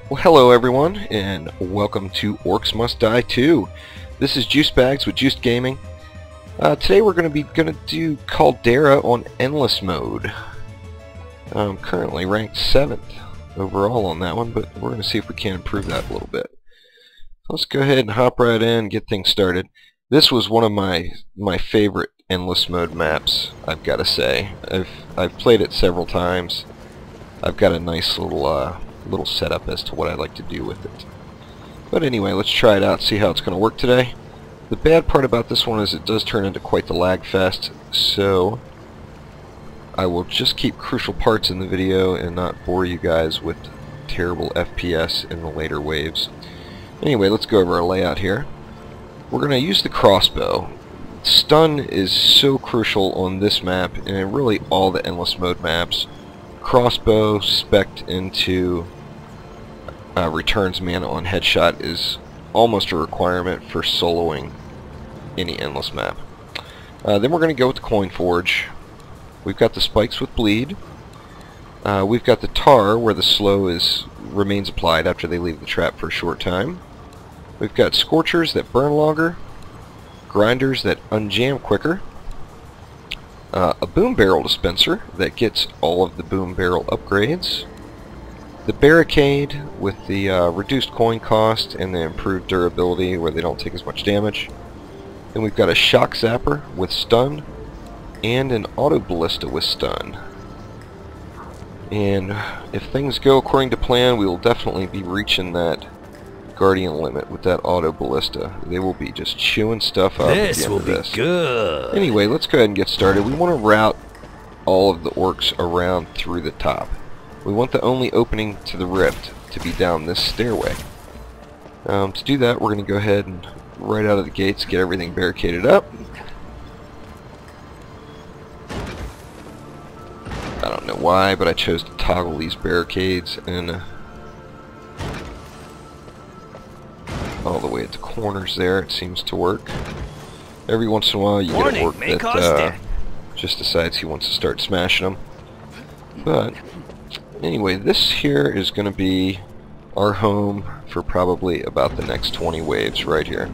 Well, hello everyone, and welcome to Orcs Must Die 2. This is Juicebags with Juiced Gaming. Today we're going to do Caldera on Endless Mode. I'm currently ranked 7th overall on that one, but we're going to see if we can improve that a little bit. Let's go ahead and hop right in and get things started. This was one of my favorite Endless Mode maps, I've got to say. I've played it several times. I've got a nice little setup as to what I like to do with it. But anyway, let's try it out, see how it's going to work today. The bad part about this one is it does turn into quite the lag fest, so I will just keep crucial parts in the video and not bore you guys with terrible FPS in the later waves. Anyway, let's go over our layout here. We're going to use the crossbow. Stun is so crucial on this map and in really all the Endless Mode maps. Crossbow spec'd into returns mana on headshot is almost a requirement for soloing any endless map. Then we're going to go with the coin forge. We've got the spikes with bleed. We've got the tar where the slow remains applied after they leave the trap for a short time. We've got scorchers that burn longer, grinders that unjam quicker, a boom barrel dispenser that gets all of the boom barrel upgrades, the barricade with the reduced coin cost and the improved durability where they don't take as much damage. Then we've got a shock zapper with stun and an auto ballista with stun. And if things go according to plan, we will definitely be reaching that guardian limit with that auto ballista. They will be just chewing stuff up at the end of this. This will be good. Anyway, let's go ahead and get started. We want to route all of the orcs around through the top. We want the only opening to the rift to be down this stairway. To do that, we're going to go ahead and right out of the gates get everything barricaded up. I don't know why, but I chose to toggle these barricades and all the way at the corners there. It seems to work. Every once in a while you get an orc that just decides he wants to start smashing them. But anyway, this here is going to be our home for probably about the next 20 waves right here.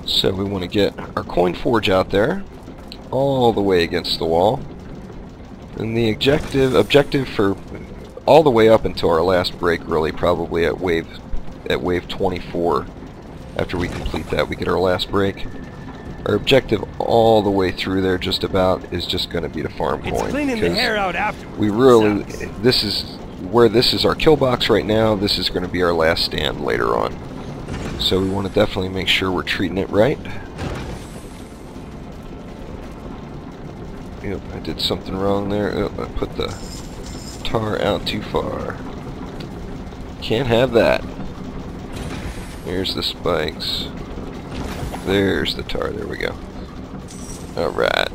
So we want to get our coin forge out there all the way against the wall. And the objective for all the way up until our last break, really probably at wave 24. After we complete that, we get our last break. Our objective all the way through there just about is just going to be to farm coin. Cleaning the hair out after. We really, this is our kill box right now. This is going to be our last stand later on. So we want to definitely make sure we're treating it right. Yep, I did something wrong there. Oh, I put the tar out too far. Can't have that. Here's the spikes. There's the tar. There we go. Alright.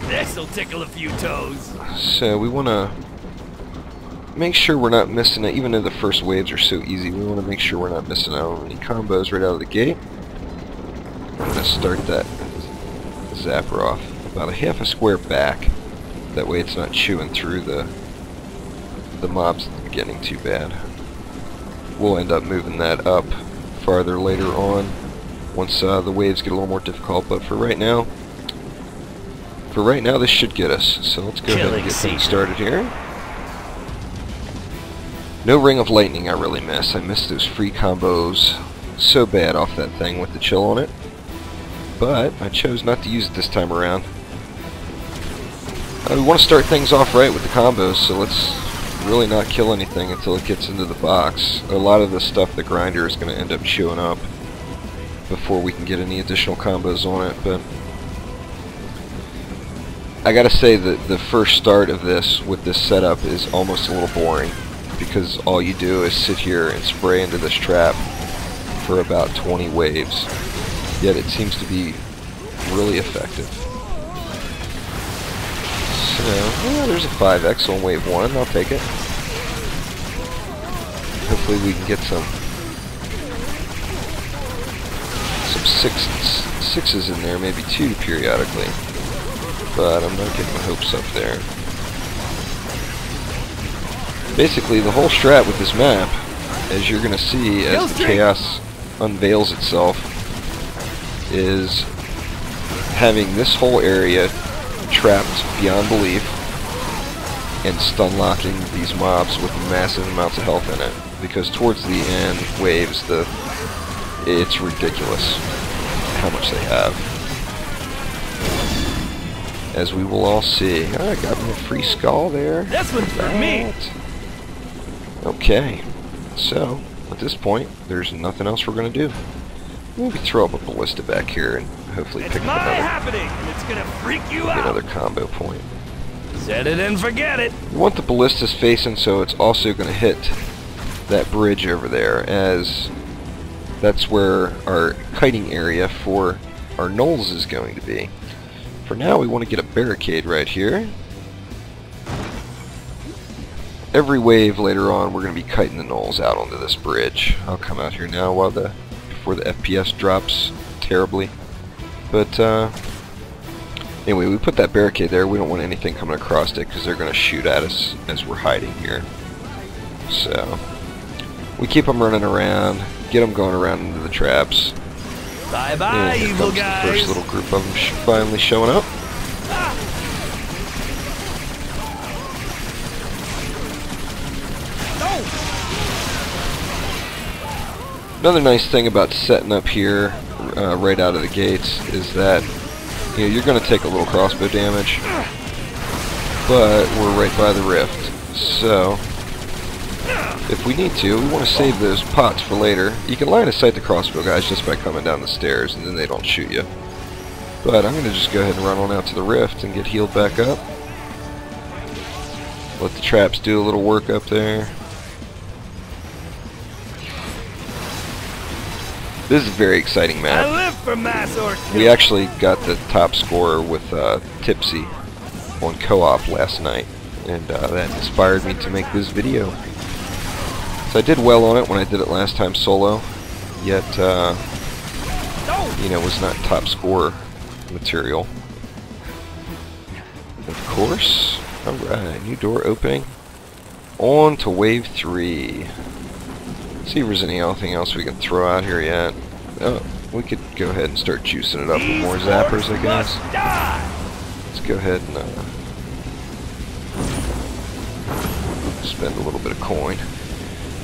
This'll tickle a few toes. So we want to make sure we're not missing it. Even though the first waves are so easy, we want to make sure we're not missing out on any combos right out of the gate. I'm going to start that zapper off about a half a square back. That way it's not chewing through the mobs at the beginning too bad. We'll end up moving that up farther later on once the waves get a little more difficult, but for right now this should get us. So let's go ahead and get things started here. No Ring of Lightning I really miss. I miss those free combos so bad off that thing with the chill on it, but I chose not to use it this time around. We want to start things off right with the combos, so let's really not kill anything until it gets into the box. A lot of the stuff the grinder is going to end up chewing up before we can get any additional combos on it. But I gotta say that the first start of this with this setup is almost a little boring, because all you do is sit here and spray into this trap for about 20 waves, yet it seems to be really effective. So, well, there's a 5x on wave 1, I'll take it. Hopefully we can get some sixes in there, maybe 2 periodically. but I'm not getting my hopes up there. Basically, the whole strat with this map, as you're going to see as the chaos unveils itself, is having this whole area trapped beyond belief and stun locking these mobs with massive amounts of health in it. Because towards the end waves, it's ridiculous how much they have. As we will all see. I got me a free skull there. This one's for me. Okay, so at this point, there's nothing else we're going to do. Maybe throw up a ballista back here and hopefully pick up happening, and it's gonna freak you out. another combo point. Set it and forget it. You want the ballistas facing so it's also going to hit that bridge over there, as that's where our kiting area for our nulls is going to be. For now, we want to get a barricade right here. Every wave later on, we're going to be kiting the nulls out onto this bridge. I'll come out here now before the FPS drops terribly. But anyway, we put that barricade there. We don't want anything coming across it because they're going to shoot at us as we're hiding here. So we keep them running around, get them going around into the traps. Bye bye, evil guys. The first little group of them finally showing up. Another nice thing about setting up here right out of the gates is that you're going to take a little crossbow damage, but we're right by the rift. So if we need to, we want to save those pots for later. You can line of sight the crossbow guys just by coming down the stairs, and then they don't shoot you. But I'm going to just go ahead and run on out to the rift and get healed back up. Let the traps do a little work up there. This is a very exciting map. I live for mass orc. We actually got the top score with Tipsy on Co-op last night, and that inspired me to make this video. So I did well on it when I did it last time solo, yet was not top score material. Of course. Alright, new door opening. On to wave 3. See if there's anything else we can throw out here yet. Oh, we could go ahead and start juicing it up with more zappers, I guess. Let's go ahead and spend a little bit of coin.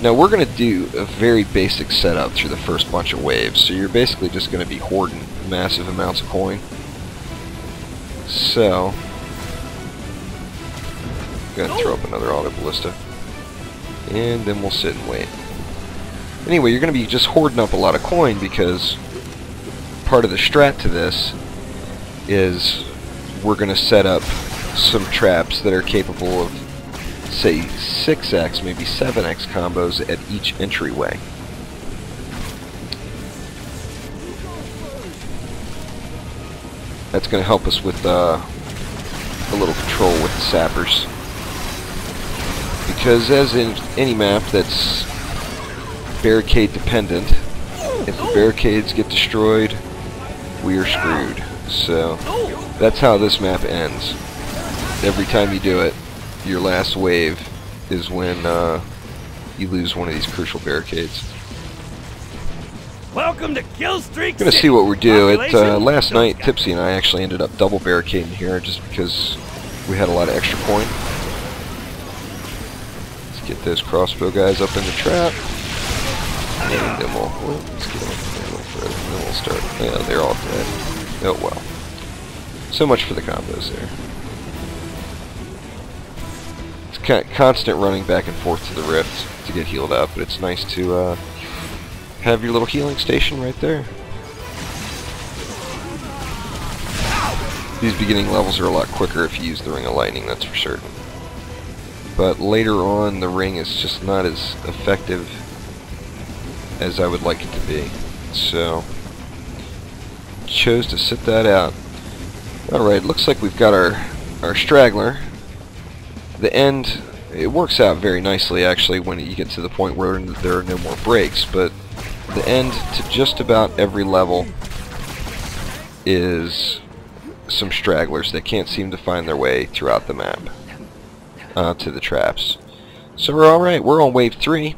Now we're going to do a very basic setup through the first bunch of waves, so you're basically just going to be hoarding massive amounts of coin. So, I'm going to throw up another auto ballista, and then we'll sit and wait. Anyway, you're going to be just hoarding up a lot of coin because part of the strat to this is we're going to set up some traps that are capable of, say, 6x, maybe 7x combos at each entryway. That's going to help us with a little control with the sappers. Because as in any map that's barricade dependent, if the barricades get destroyed, we are screwed. So that's how this map ends. Every time you do it, your last wave is when you lose one of these crucial barricades. Welcome to Kill Streak. Gonna see what we do. Last night, Tipsy and I actually ended up double barricading here just because we had a lot of extra coin. Let's get those crossbow guys up in the trap. And then let's get them. Then we'll start. Yeah, they're all dead. Oh well. So much for the combos there. It's constant running back and forth to the rift to get healed up, but it's nice to have your little healing station right there. These beginning levels are a lot quicker if you use the Ring of Lightning, that's for certain. But later on, the ring is just not as effective as I would like it to be. So, chose to sit that out. Alright, looks like we've got our straggler. The end, it works out very nicely actually when you get to the point where there are no more breaks, but the end to just about every level is some stragglers that can't seem to find their way throughout the map to the traps. So we're alright, we're on wave 3.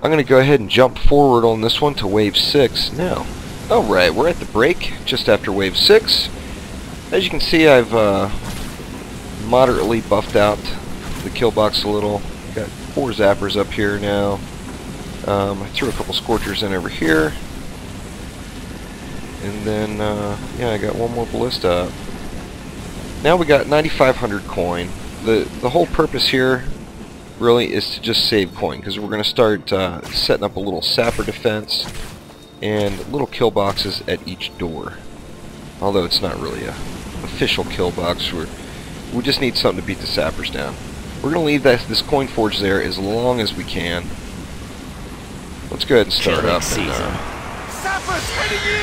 I'm going to go ahead and jump forward on this one to wave 6 now. Alright, we're at the break, just after wave 6. As you can see, I've moderately buffed out the kill box a little. Got 4 zappers up here now. I threw a couple scorchers in over here. And then, yeah, I got one more ballista up. Now we got 9,500 coin. The whole purpose here really is to just save coin, because we're going to start setting up a little sapper defense and little kill boxes at each door. Although it's not really a official kill box, we just need something to beat the sappers down. We're going to leave this coin forge there as long as we can. Let's go ahead and start up and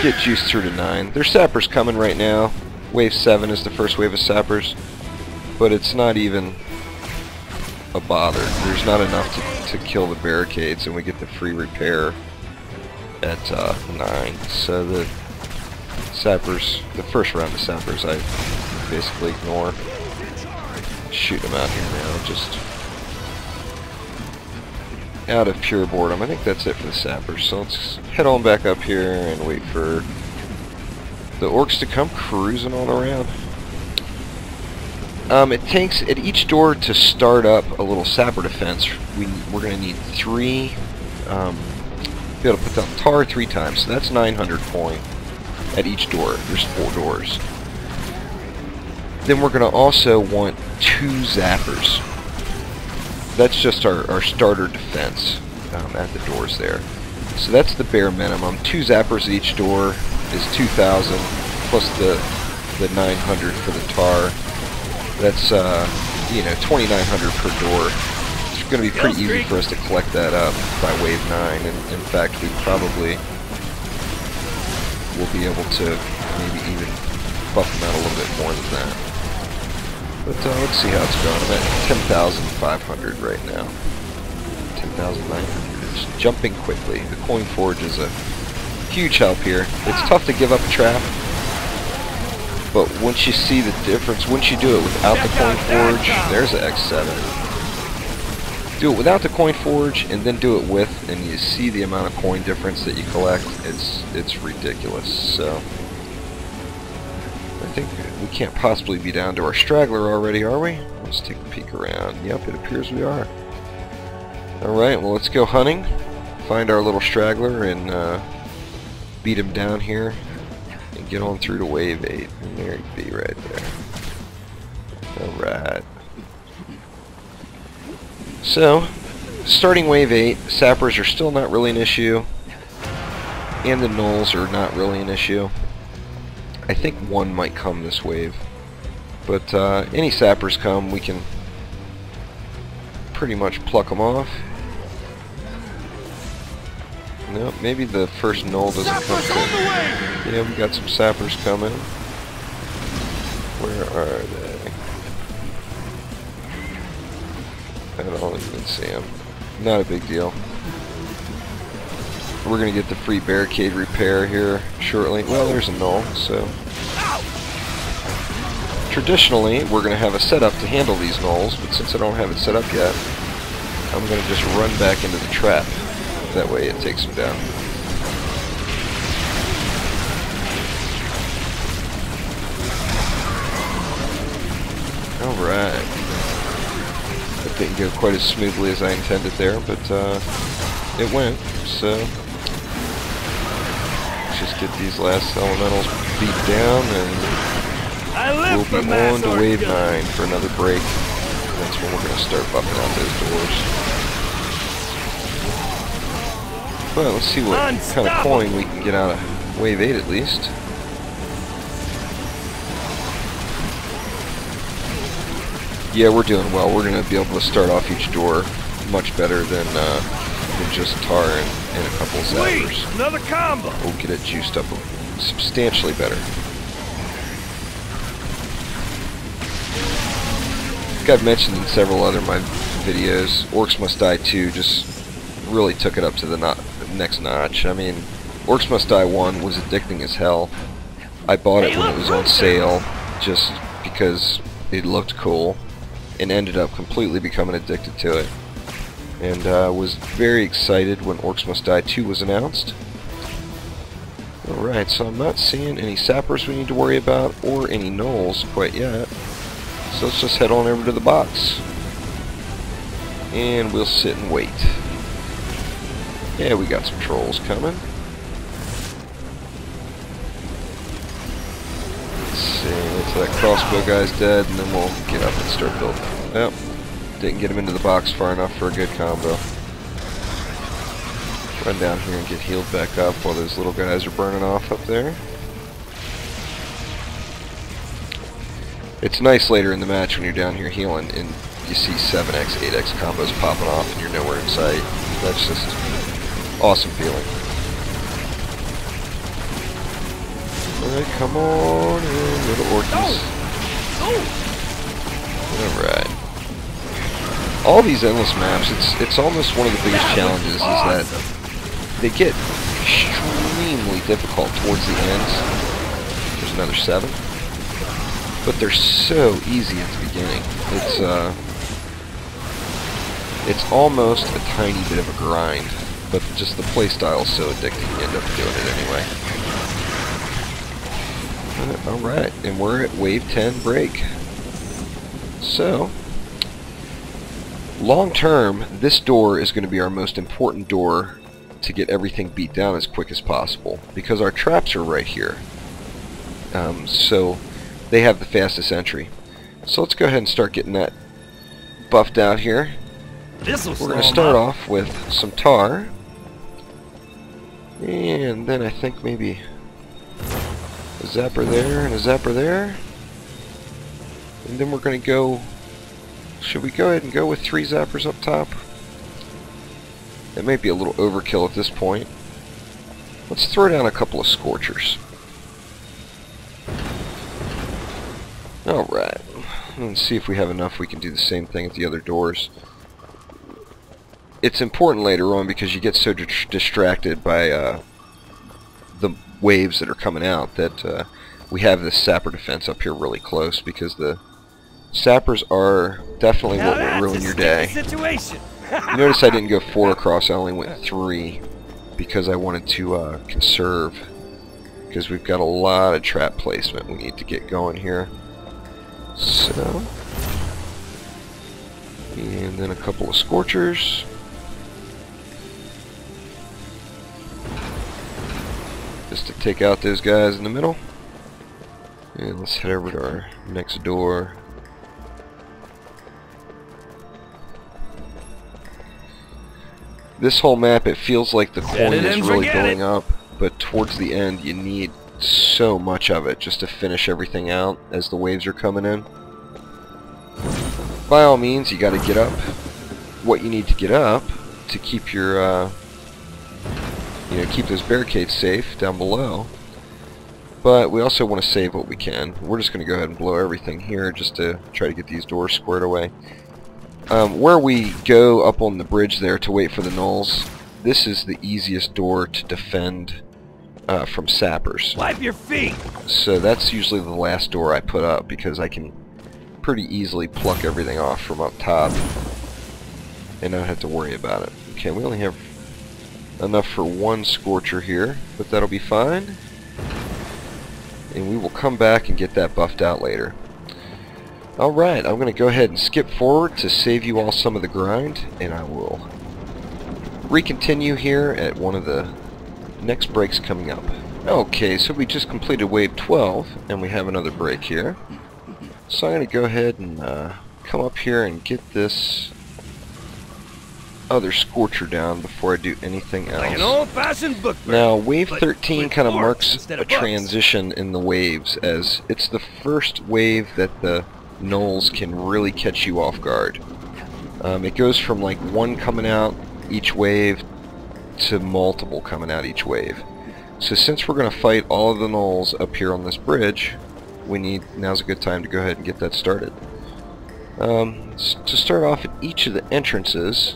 get juice through to 9. There's sappers coming right now. Wave 7 is the first wave of sappers, but it's not even a bother. There's not enough to kill the barricades, and we get the free repair at 9. So the sappers, the first round of sappers, I basically ignore. Shoot them out here now, just out of pure boredom. I think that's it for the sappers. So let's head on back up here and wait for the orcs to come cruising on around. It takes at each door to start up a little sapper defense. We're going to need 3. Be able to put down tar 3 times. So that's 900 coin at each door. There's 4 doors. Then we're going to also want 2 zappers. That's just our starter defense at the doors there. So that's the bare minimum. 2 zappers at each door is 2,000 plus the 900 for the tar. That's 2,900 per door. It's going to be pretty easy for us to collect that up by wave 9, and in fact we probably will be able to maybe even buff them out a little bit more than that. But let's see how it's going. I'm at 10,500 right now. 10,900. It's jumping quickly. The coin forge is a huge help here. It's tough to give up a trap, but once you see the difference, once you do it without the coin forge, there's an X7. Do it without the coin forge and then do it with, and you see the amount of coin difference that you collect. It's ridiculous. So I think we can't possibly be down to our straggler already, are we? Let's take a peek around. Yep, it appears we are. Alright, well, let's go hunting, find our little straggler, and beat him down here, and get on through to wave 8. And there he'd be right there. Alright. So, starting wave 8, sappers are still not really an issue, and the nulls are not really an issue. I think 1 might come this wave, but any sappers come, we can pretty much pluck them off. No, maybe the first null doesn't come through. Yeah, we got some sappers coming. Where are they? I don't even see them. Not a big deal. We're going to get the free barricade repair here shortly. Well, there's a null, so traditionally we're going to have a setup to handle these nulls, but since I don't have it set up yet, I'm going to just run back into the trap. That way it takes them down. Alright. That didn't go quite as smoothly as I intended there, but it went, so let's just get these last elementals beat down, and we'll be on to wave 9 for another break. That's when we're going to start buffing out those doors. Well, let's see what kind of coin we can get out of wave 8 at least. Yeah, we're doing well. We're going to be able to start off each door much better than just tar and a couple of zappers. Another combo. We'll get it juiced up substantially better. Like I've mentioned in several other of my videos, Orcs Must Die 2 just really took it up to the next notch. I mean, Orcs Must Die 1 was addicting as hell. I bought it when it was on sale just because it looked cool, and ended up completely becoming addicted to it. and was very excited when Orcs Must Die 2 was announced. Alright, so I'm not seeing any sappers we need to worry about, or any nulls quite yet. So let's just head on over to the box. And we'll sit and wait. Yeah, we got some trolls coming. Let's see, until that crossbow guy's dead, and then we'll get up and start building. Well, didn't get him into the box far enough for a good combo. Run down here and get healed back up while those little guys are burning off up there. It's nice later in the match when you're down here healing and you see 7x, 8x combos popping off and you're nowhere in sight. That's just awesome feeling. Alright, come on in, little orkies. Alright. All these endless maps, it's almost one of the biggest challenges is that they get extremely difficult towards the ends. There's another 7. But they're so easy at the beginning. It's almost a tiny bit of a grind, but just the playstyle is so addicting you end up doing it anyway. Alright, and we're at wave 10 break. So, long term, this door is going to be our most important door to get everything beat down as quick as possible, because our traps are right here. So they have the fastest entry. So let's go ahead and start getting that buffed out here. We're going to start off with some tar, and then I think maybe a zapper there and a zapper there, and then we're going to go. Should we go ahead and go with 3 zappers up top? It may be a little overkill at this point. Let's throw down a couple of scorchers. Alright, let's see if we have enough we can do the same thing at the other doors. It's important later on because you get so distracted by the waves that are coming out that we have this sapper defense up here really close, because the sappers are definitely what will ruin your day. You notice I didn't go 4 across, I only went 3 because I wanted to conserve, because we've got a lot of trap placement we need to get going here. So, and then a couple of scorchers. Just to take out those guys in the middle. And let's head over to our next door. This whole map, it feels like the coin is really going up, but towards the end you need so much of it just to finish everything out as the waves are coming in. By all means, you got to get up what you need to get up to keep your keep those barricades safe down below. But we also want to save what we can. We're just going to go ahead and blow everything here just to try to get these doors squared away. Where we go up on the bridge there to wait for the nulls, this is the easiest door to defend from sappers. Wipe your feet. So that's usually the last door I put up, because I can pretty easily pluck everything off from up top and not have to worry about it. Okay, we only have enough for 1 scorcher here, but that'll be fine. And we will come back and get that buffed out later. Alright, I'm going to go ahead and skip forward to save you all some of the grind, and I will recontinue here at one of the next breaks coming up. Okay, so we just completed wave 12, and we have another break here. So I'm going to go ahead and come up here and get this other scorcher down before I do anything else. Like an old-fashioned book. Now, wave 13 kind of marks a transition in the waves, as it's the first wave that the nulls can really catch you off guard. It goes from like 1 coming out each wave to multiple coming out each wave. So since we're going to fight all of the nulls up here on this bridge, now's a good time to go ahead and get that started. To start off at each of the entrances,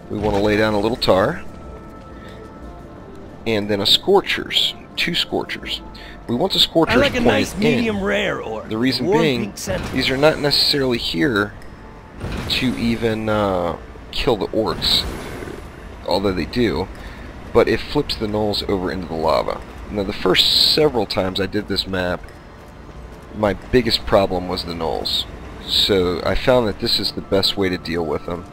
we want to lay down a little tar, and then 2 scorchers. We want the scorchers like a point nice in. medium rare, or the reason being, these are not necessarily here to even kill the orcs, although they do, but it flips the nulls over into the lava. Now the first several times I did this map, my biggest problem was the nulls. So I found that this is the best way to deal with them,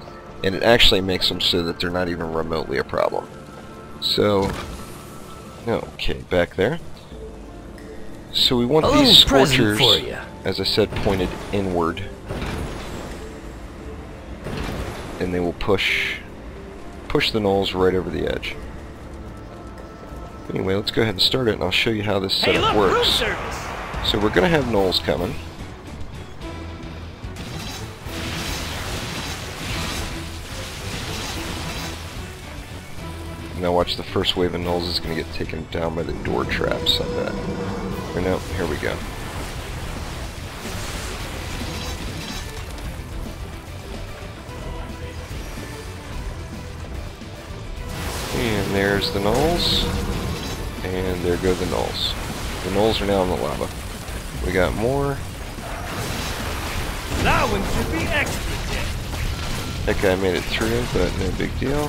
and it actually makes them so that they're not even remotely a problem. So, okay, back there. So we want these scorchers, as I said, pointed inward. And they will push the nulls right over the edge. Anyway, let's go ahead and start it, and I'll show you how this setup works. So we're going to have nulls coming. Now watch, the first wave of nulls is going to get taken down by the door traps, I bet. Or no, here we go. And there's the nulls. And there go the nulls. The nulls are now in the lava. We got more. That one should be extra dead. That guy made it through, but no big deal.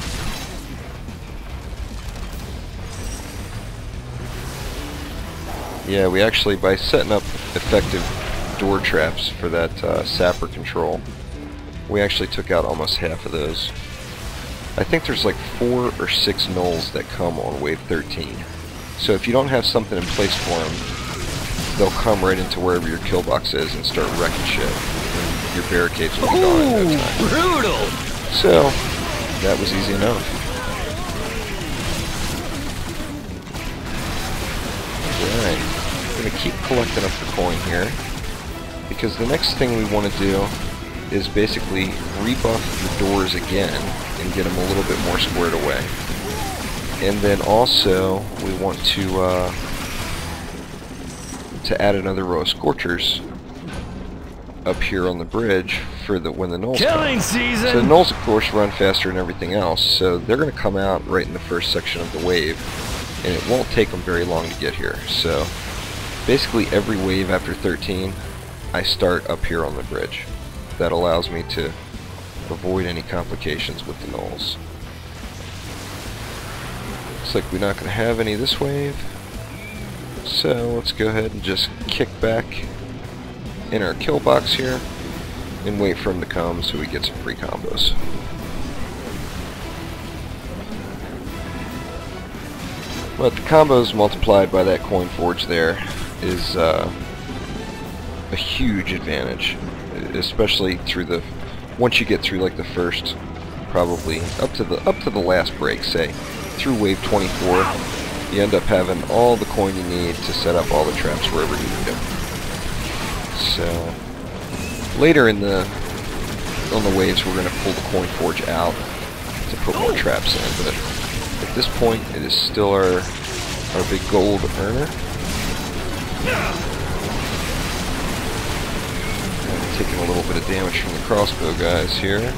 Yeah, we actually, by setting up effective door traps for that Sapper control, we actually took out almost half of those. I think there's like 4 or 6 nulls that come on wave 13. So if you don't have something in place for them, they'll come right into wherever your kill box is and start wrecking shit. And your barricades will be gone in no time. Brutal! So, that was easy enough. Alright. I'm going to keep collecting up the coin here, because the next thing we want to do is basically rebuff the doors again and get them a little bit more squared away. And then also we want to add another row of scorchers up here on the bridge for when the nulls come. Season. So the nulls, of course, run faster than everything else, so they're going to come out right in the first section of the wave, and it won't take them very long to get here. So basically every wave after 13, I start up here on the bridge. That allows me to avoid any complications with the nulls. Looks like we're not going to have any this wave, so let's go ahead and just kick back in our kill box here and wait for him to come so we get some free combos. But the combos multiplied by that coin forge there is a huge advantage, especially through the once you get through like the first, probably up to the last break, say through wave 24, you end up having all the coin you need to set up all the traps wherever you need them. So later on the waves, we're going to pull the coin forge out to put more traps in, but at this point it is still our big gold earner. Taking a little bit of damage from the crossbow guys here.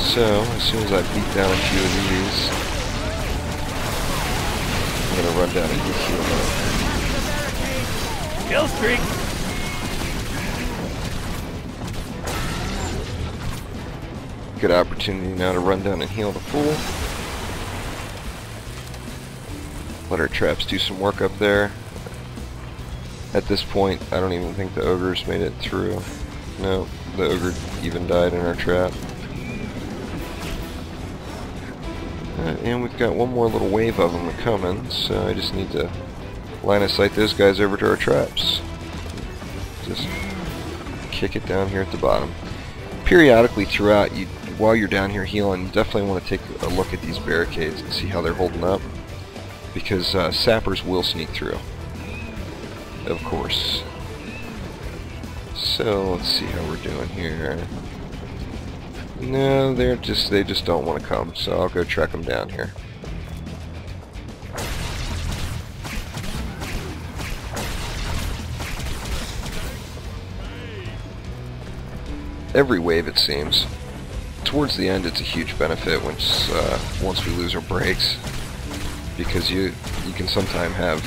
So as soon as I beat down a few of these, I'm going to run down and heal them. Kill streak. Good opportunity now to run down and heal the fool. Let our traps do some work up there. At this point, I don't even think the ogres made it through. No, the ogre even died in our trap. And we've got one more little wave of them coming, so I just need to line of sight those guys over to our traps. Just kick it down here at the bottom. Periodically throughout, while you're down here healing, you definitely want to take a look at these barricades and see how they're holding up, because sappers will sneak through, of course. So let's see how we're doing here. No, they just don't want to come, so I'll go track them down here. Every wave, it seems. Towards the end, it's a huge benefit once we lose our breaks, because you can sometimes have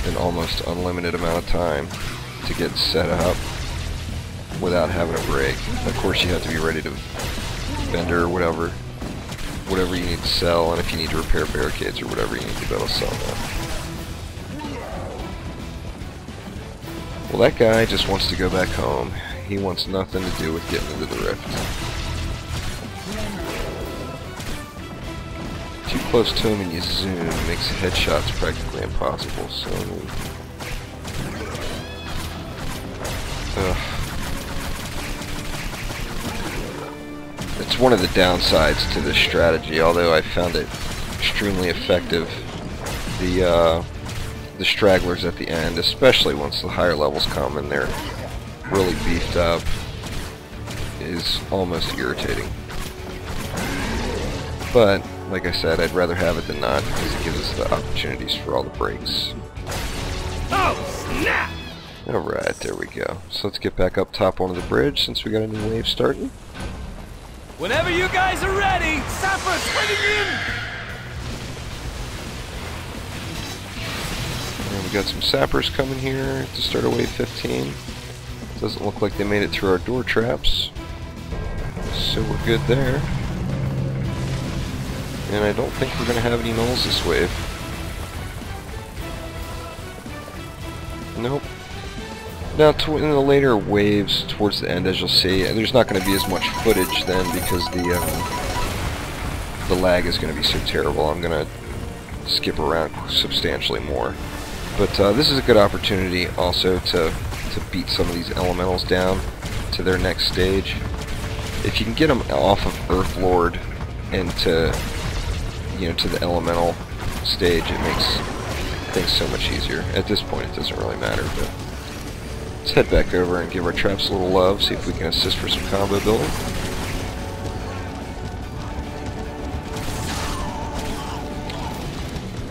an almost unlimited amount of time to get set up without having a break. Of course, you have to be ready to vendor or whatever you need to sell, and if you need to repair barricades or whatever you need to be able to sell that. Well, that guy just wants to go back home. He wants nothing to do with getting into the rift. Too close to him and you zoom, makes headshots practically impossible, so... It's one of the downsides to this strategy, although I found it extremely effective. The stragglers at the end, especially once the higher levels come and they're really beefed up, is almost irritating. But, like I said, I'd rather have it than not, because it gives us the opportunities for all the breaks. Oh, snap! Alright, there we go. So let's get back up top onto the bridge, since we got a new wave starting. Whenever you guys are ready, Sapper swinging in! And we got some sappers coming here to start a wave 15. Doesn't look like they made it through our door traps, so we're good there. And I don't think we're going to have any nulls this wave. Nope. Now, in the later waves, towards the end, as you'll see, there's not going to be as much footage then, because the lag is going to be so terrible. I'm going to skip around substantially more. But this is a good opportunity also to beat some of these elementals down to their next stage. If you can get them off of Earth Lord and to the elemental stage, it makes things so much easier. At this point, it doesn't really matter, but let's head back over and give our traps a little love, see if we can assist for some combo building.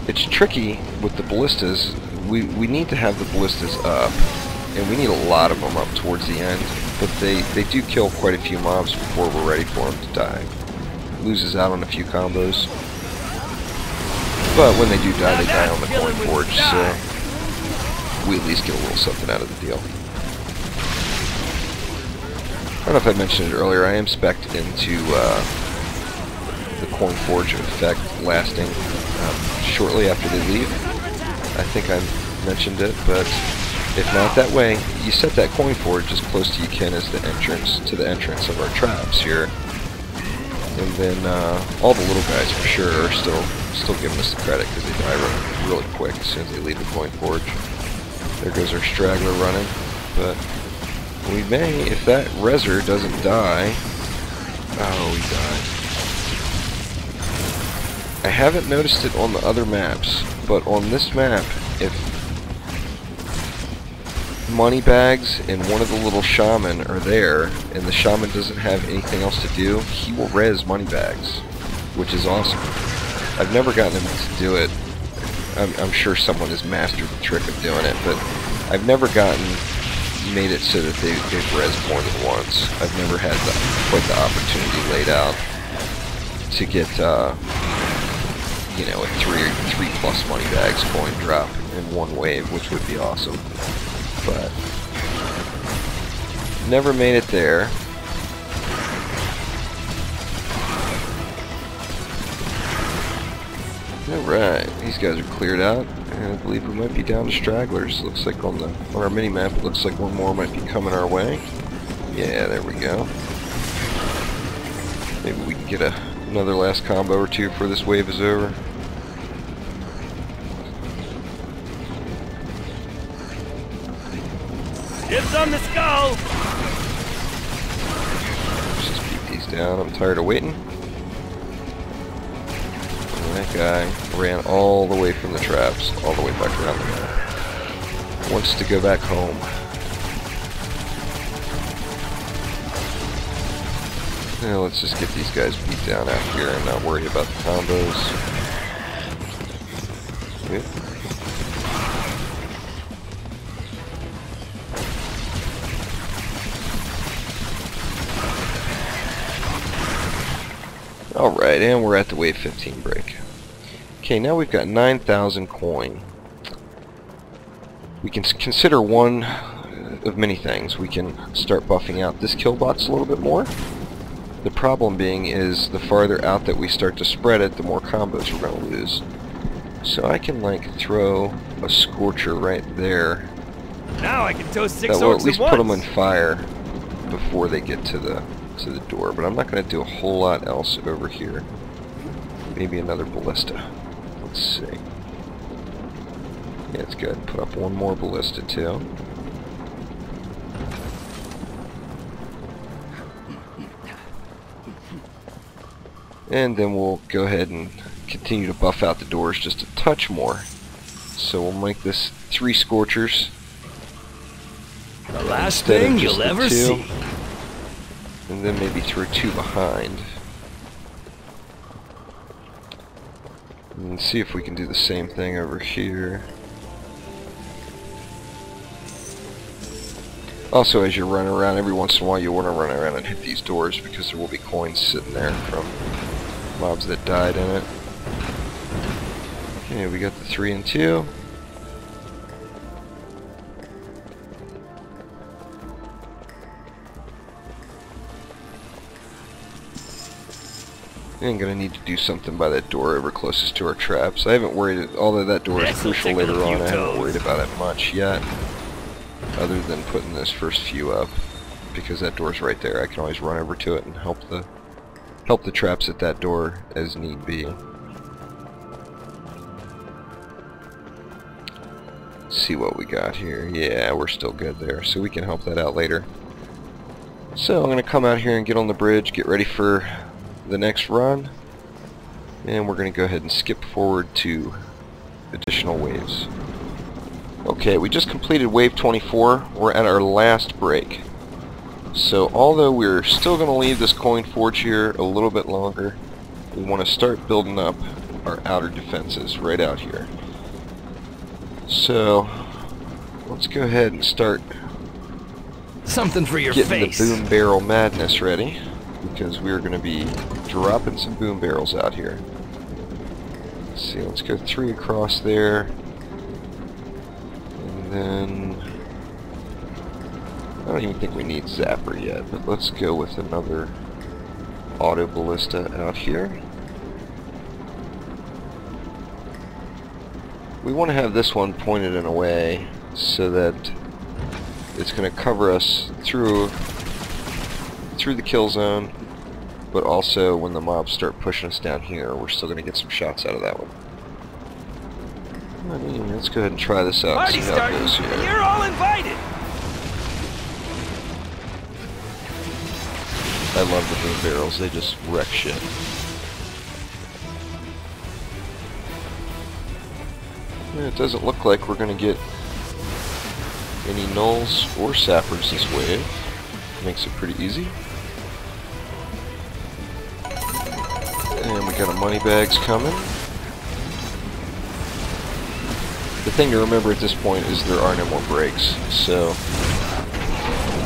It's tricky with the ballistas. We need to have the ballistas up, and we need a lot of them up towards the end, but they do kill quite a few mobs before we're ready for them to die. Loses out on a few combos, but when they do die, they die on the coin forge, so we at least get a little something out of the deal. I don't know if I mentioned it earlier, I am spec'd into the coin forge effect lasting shortly after they leave. I think I mentioned it, but if not that way, you set that coin forge as close to you can as the entrance of our traps here, and then all the little guys for sure are still giving us the credit because they die really quick as soon as they leave the coin forge. There goes our straggler running, but we may, if that Reser doesn't die. Oh, he died. I haven't noticed it on the other maps, but on this map, if money bags and one of the little shaman are there, and the shaman doesn't have anything else to do, he will res money bags, which is awesome. I've never gotten him to do it. I'm sure someone has mastered the trick of doing it, but I've never made it so that they've res more than once. I've never had quite the opportunity laid out to get a 3+ money bags coin drop in one wave, which would be awesome. But never made it there. Alright, these guys are cleared out, and I believe we might be down to stragglers. Looks like on our mini-map, it looks like one more might be coming our way. Yeah, there we go. Maybe we can get another last combo or two before this wave is over. Dibs on the skull! Let's just beat these down. I'm tired of waiting. That guy ran all the way from the traps, all the way back around the map. Wants to go back home. Now let's just get these guys beat down out here and not worry about the combos. Yep. Alright, and we're at the wave 15 break. Okay, now we've got 9,000 coin. We can consider one of many things. We can start buffing out this killbots a little bit more. The problem being is the farther out that we start to spread it, the more combos we're going to lose. So I can like throw a scorcher right there. Now I can toast 6 That will orcs at least at put them once. on fire before they get to the door. But I'm not going to do a whole lot else over here. Maybe another ballista. Let's see. Yeah, let's go ahead and put up one more ballista too. And then we'll go ahead and continue to buff out the doors just a touch more. So we'll make this 3 scorchers. The last instead of thing just you'll the ever 2. see. And then maybe throw 2 behind. And see if we can do the same thing over here. Also, as you're running around, every once in a while you want to run around and hit these doors because there will be coins sitting there from mobs that died in it. Okay, we got the 3 and 2. I'm gonna need to do something by that door over closest to our traps. I haven't worried, although that door is crucial later on, I haven't worried about it much yet. Other than putting those first few up. Because that door's right there. I can always run over to it and help the traps at that door as need be. Let's see what we got here. Yeah, we're still good there, so we can help that out later. So I'm gonna come out here and get on the bridge, get ready for the next run, and we're going to go ahead and skip forward to additional waves. Okay, we just completed wave 24. We're at our last break. So although we're still going to leave this coin forge here a little bit longer, we want to start building up our outer defenses right out here. So let's go ahead and start something for your getting face. the boom barrel madness ready. Because we're going to be dropping some boom barrels out here. Let's see, let's go 3 across there. And then... I don't even think we need Sapper yet, but let's go with another auto ballista out here. We want to have this one pointed in a way so that it's going to cover us through the kill zone, but also when the mobs start pushing us down here, we're still going to get some shots out of that one. I mean, let's go ahead and try this out. Party See how it starting, goes here. and you're all invited. I love the boom barrels; they just wreck shit. And it doesn't look like we're going to get any nulls or sappers this wave. Makes it pretty easy. And we got our money bags coming. The thing to remember at this point is there are no more breaks, so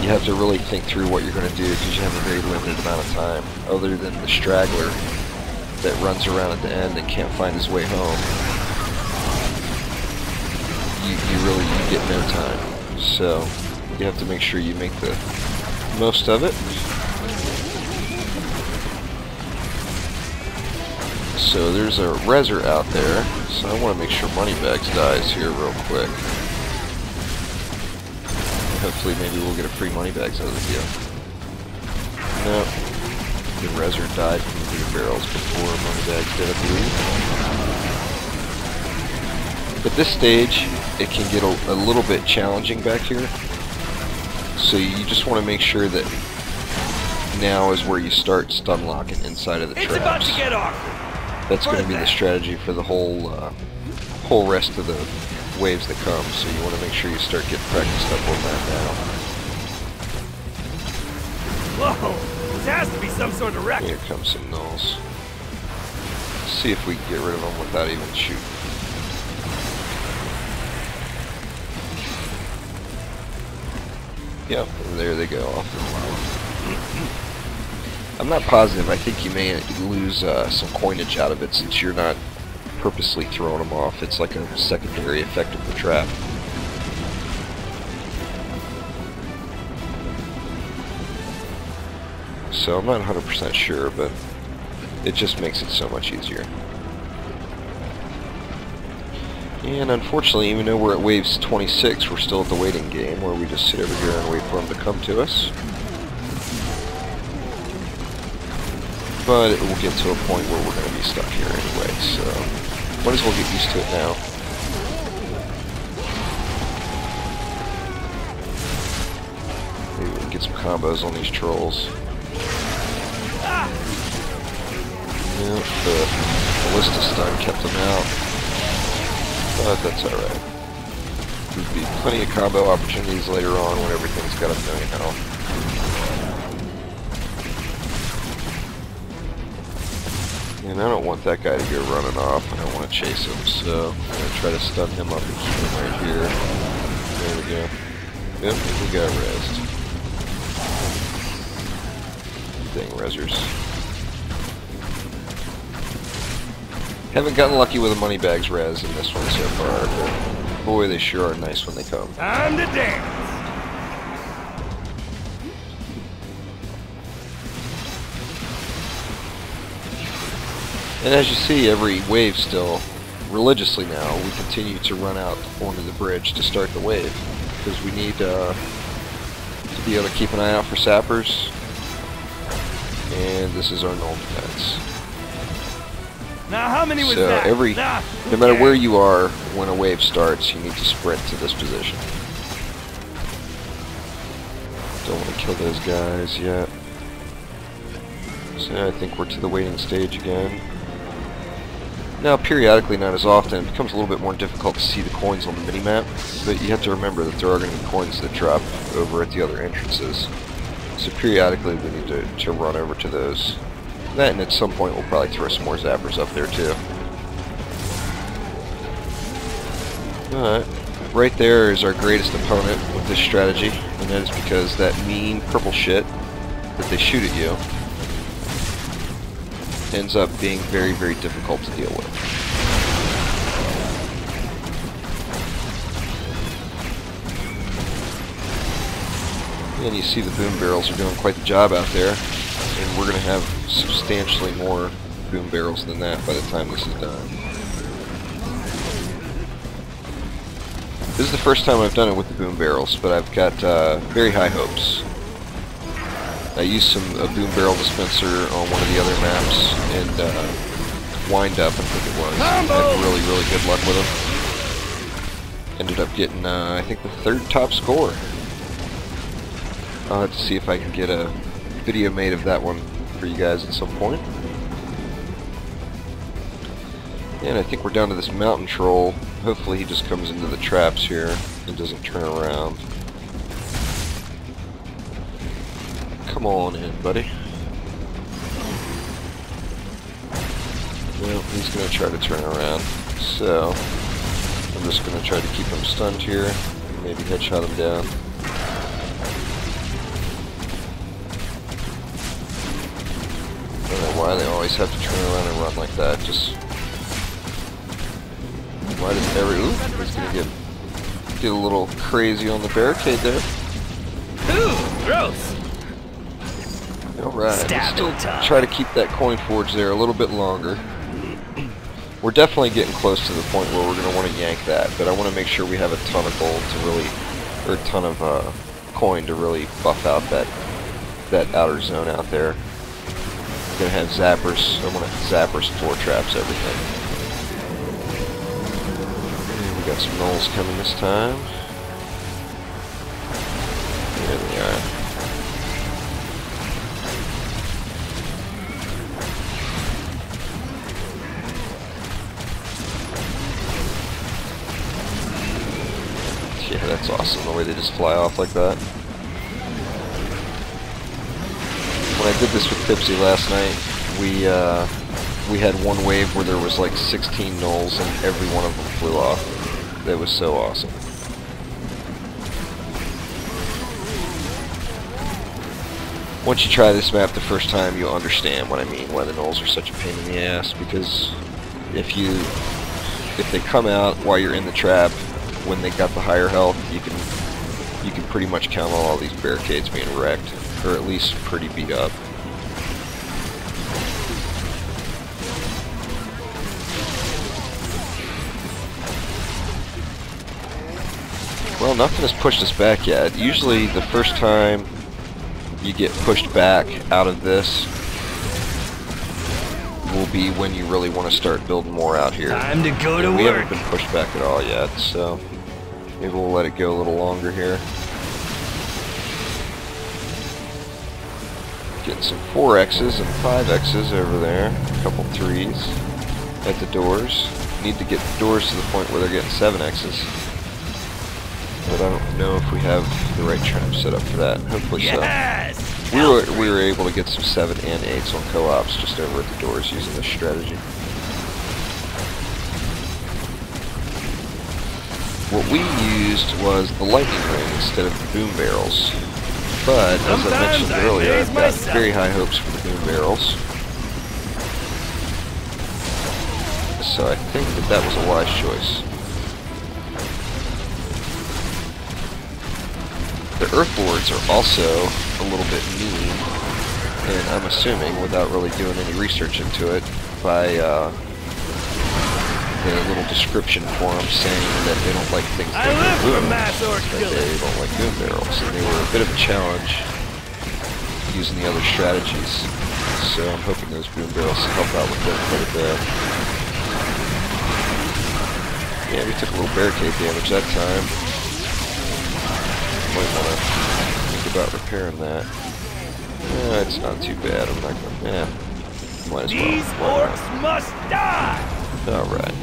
you have to really think through what you're going to do because you have a very limited amount of time, other than the straggler that runs around at the end and can't find his way home. You get no time, so you have to make sure you make the most of it. So there's a reser out there, so I want to make sure Moneybags dies here real quick. Hopefully maybe we'll get a free Moneybags out of the deal. No, the reser died from the boom barrels before Moneybags did, I believe. At this stage, it can get a little bit challenging back here. So you just want to make sure that now is where you start stun locking inside of the traps. It's about to get awkward. That's going to be the strategy for the whole rest of the waves that come. So you want to make sure you start getting practiced up on that now. Whoa! This has to be some sort of record. Here comes some nulls. Let's see if we can get rid of them without even shooting. Yep, and there they go off the flower. I'm not positive. I think you may lose some coinage out of it since you're not purposely throwing them off. It's like a secondary effect of the trap. so I'm not 100% sure, but it just makes it so much easier. And unfortunately, even though we're at waves 26, we're still at the waiting game, where we just sit over here and wait for them to come to us. But it will get to a point where we're going to be stuck here anyway, so might as well get used to it now. Maybe we can get some combos on these trolls. Yep, the ballista stun kept them out, but that's alright. There'll be plenty of combo opportunities later on when everything's got a million health. And I don't want that guy to go running off. I don't want to chase him, so I'm going to try to stun him up and keep him right here. There we go. Yep, we got rezzed. Dang rezzers. Haven't gotten lucky with the money bags res in this one so far, but boy, they sure are nice when they come. Time to dance! And as you see, every wave still, religiously now, we continue to run out onto the bridge to start the wave. Because we need to be able to keep an eye out for sappers. And this is our null defense. Now how many was so that? No matter where you are when a wave starts, you need to sprint to this position. Don't want to kill those guys yet. So I think we're to the waiting stage again. Now, periodically, not as often, it becomes a little bit more difficult to see the coins on the minimap, but you have to remember that there are going to be coins that drop over at the other entrances. So periodically we need to run over to those. That, and at some point we'll probably throw some more zappers up there too. Alright, right there is our greatest opponent with this strategy, and that is because that mean purple shit that they shoot at you ends up being very, very difficult to deal with. And you see the boom barrels are doing quite the job out there, and we're going to have substantially more boom barrels than that by the time this is done. This is the first time I've done it with the boom barrels, but I've got very high hopes. I used a boom barrel dispenser on one of the other maps, and Wind Up, I think it was. I had really, really good luck with them. Ended up getting, I think, the 3rd top score. I'll have to see if I can get a video made of that one for you guys at some point. And I think we're down to this mountain troll. Hopefully he just comes into the traps here and doesn't turn around. Come on in, buddy. Well, he's going to try to turn around. So, I'm just going to try to keep him stunned here. Maybe headshot him down. I don't know why they always have to turn around and run like that. Just... why does every... Ooh, he's going to get a little crazy on the barricade there. Ooh, gross! Alright, let's still try to keep that coin forge there a little bit longer. We're definitely getting close to the point where we're going to want to yank that, but I want to make sure we have a ton of gold to really, or a ton of coin to really buff out that outer zone out there. We're going to have zappers. I want to have zappers, floor traps, everything. And we got some nulls coming this time. There they are. Yeah, that's awesome, the way they just fly off like that. When I did this with Pipsy last night, we had one wave where there was like 16 nulls and every one of them flew off. That was so awesome. Once you try this map the first time, you'll understand what I mean, why the nulls are such a pain in the ass, because if they come out while you're in the trap, when they got the higher health, you can pretty much count on all these barricades being wrecked, or at least pretty beat up. Well, nothing has pushed us back yet. Usually the first time you get pushed back out of this will be when you really want to start building more out here. Time to go to We work. haven't been pushed back at all yet, so maybe we'll let it go a little longer here. Getting some 4X's and 5X's over there. A couple 3s at the doors. Need to get the doors to the point where they're getting 7X's. But I don't know if we have the right tram set up for that. Hopefully Yes! so. We were able to get some 7 and 8s on co-ops just over at the doors using this strategy. What we used was the lightning ring instead of the boom barrels. But, as I mentioned earlier, I've got very high hopes for the boom barrels. So I think that was a wise choice. The Earth Lords are also a little bit mean, and I'm assuming, without really doing any research into it, by the little description for them saying that they don't like things that are boom, that they don't like boom barrels, and they were a bit of a challenge using the other strategies. So I'm hoping those boom barrels help out with that quite a bit. Yeah, we took a little barricade damage that time. Might want to think about repairing that. Yeah, it's not too bad. I'm not going to. Might as well. These orcs must die! Alright.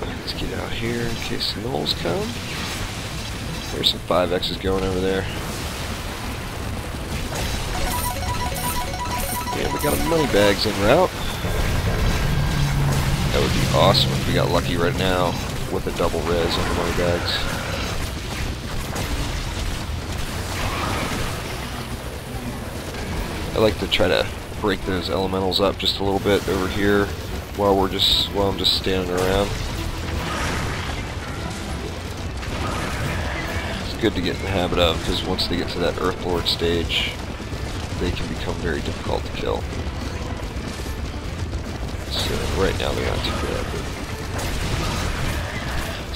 Let's get out here in case the nulls come. There's some 5X's going over there. Yeah, we got a money bags en route. That would be awesome if we got lucky right now with a double res on the money bags. I like to try to break those elementals up just a little bit over here while I'm just standing around. It's good to get in the habit of, because once they get to that Earth Lord stage, they can become very difficult to kill. So right now they're not too bad, but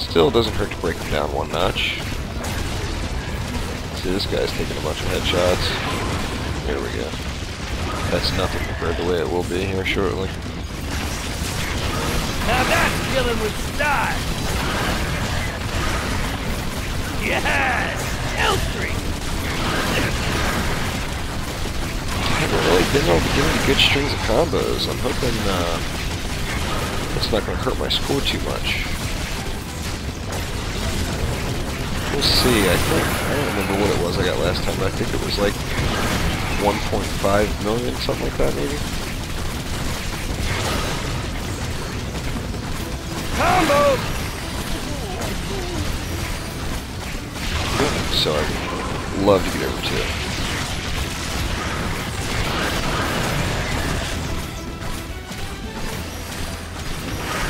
still, it doesn't hurt to break them down one notch. See, this guy's taking a bunch of headshots. There we go. That's nothing compared to the way it will be here shortly. Now that's killing with style! Yes! Kill streak! I haven't really been able to get any good strings of combos. I'm hoping it's not going to hurt my score too much. We'll see. I don't remember what it was I got last time, but I think it was like 1.5 million, something like that maybe. Combo! So I'd love to get over to it.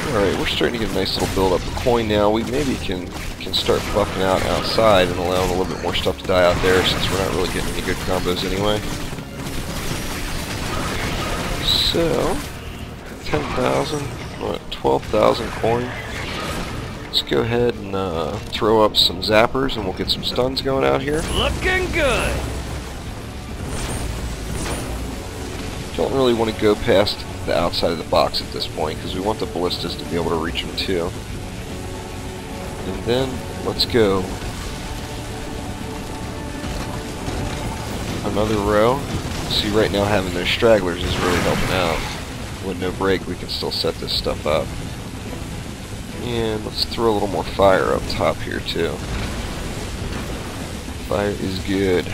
Alright, we're starting to get a nice little build up of coin now. We maybe can start buffing out outside and allowing a little bit more stuff to die out there, since we're not really getting any good combos anyway. So, 10,000, what, 12,000 coin. Let's go ahead and throw up some zappers and we'll get some stuns going out here. Looking good! Don't really want to go past the outside of the box at this point, because we want the ballistas to be able to reach them too. And then, let's go. Another row. See, right now having those stragglers is really helping out. With no break, we can still set this stuff up. And let's throw a little more fire up top here too. Fire is good.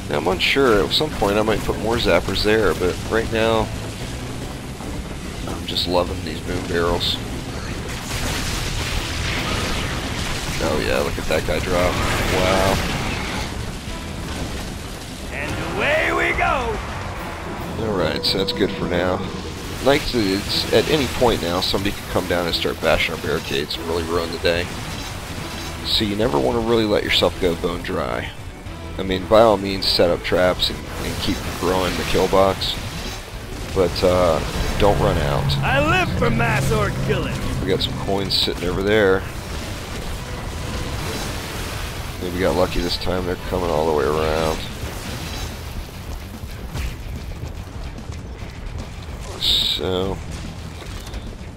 Now, I'm unsure. At some point I might put more zappers there, but right now I'm just loving these boom barrels. Oh yeah, look at that guy drop. Wow. And away we go! Alright, so that's good for now. Nice, it's at any point now somebody can come down and start bashing our barricades and really ruin the day. So you never want to really let yourself go bone dry. I mean, by all means, set up traps and keep growing the kill box. But don't run out. I live for mass orc killing. We got some coins sitting over there. Maybe we got lucky this time. They're coming all the way around. So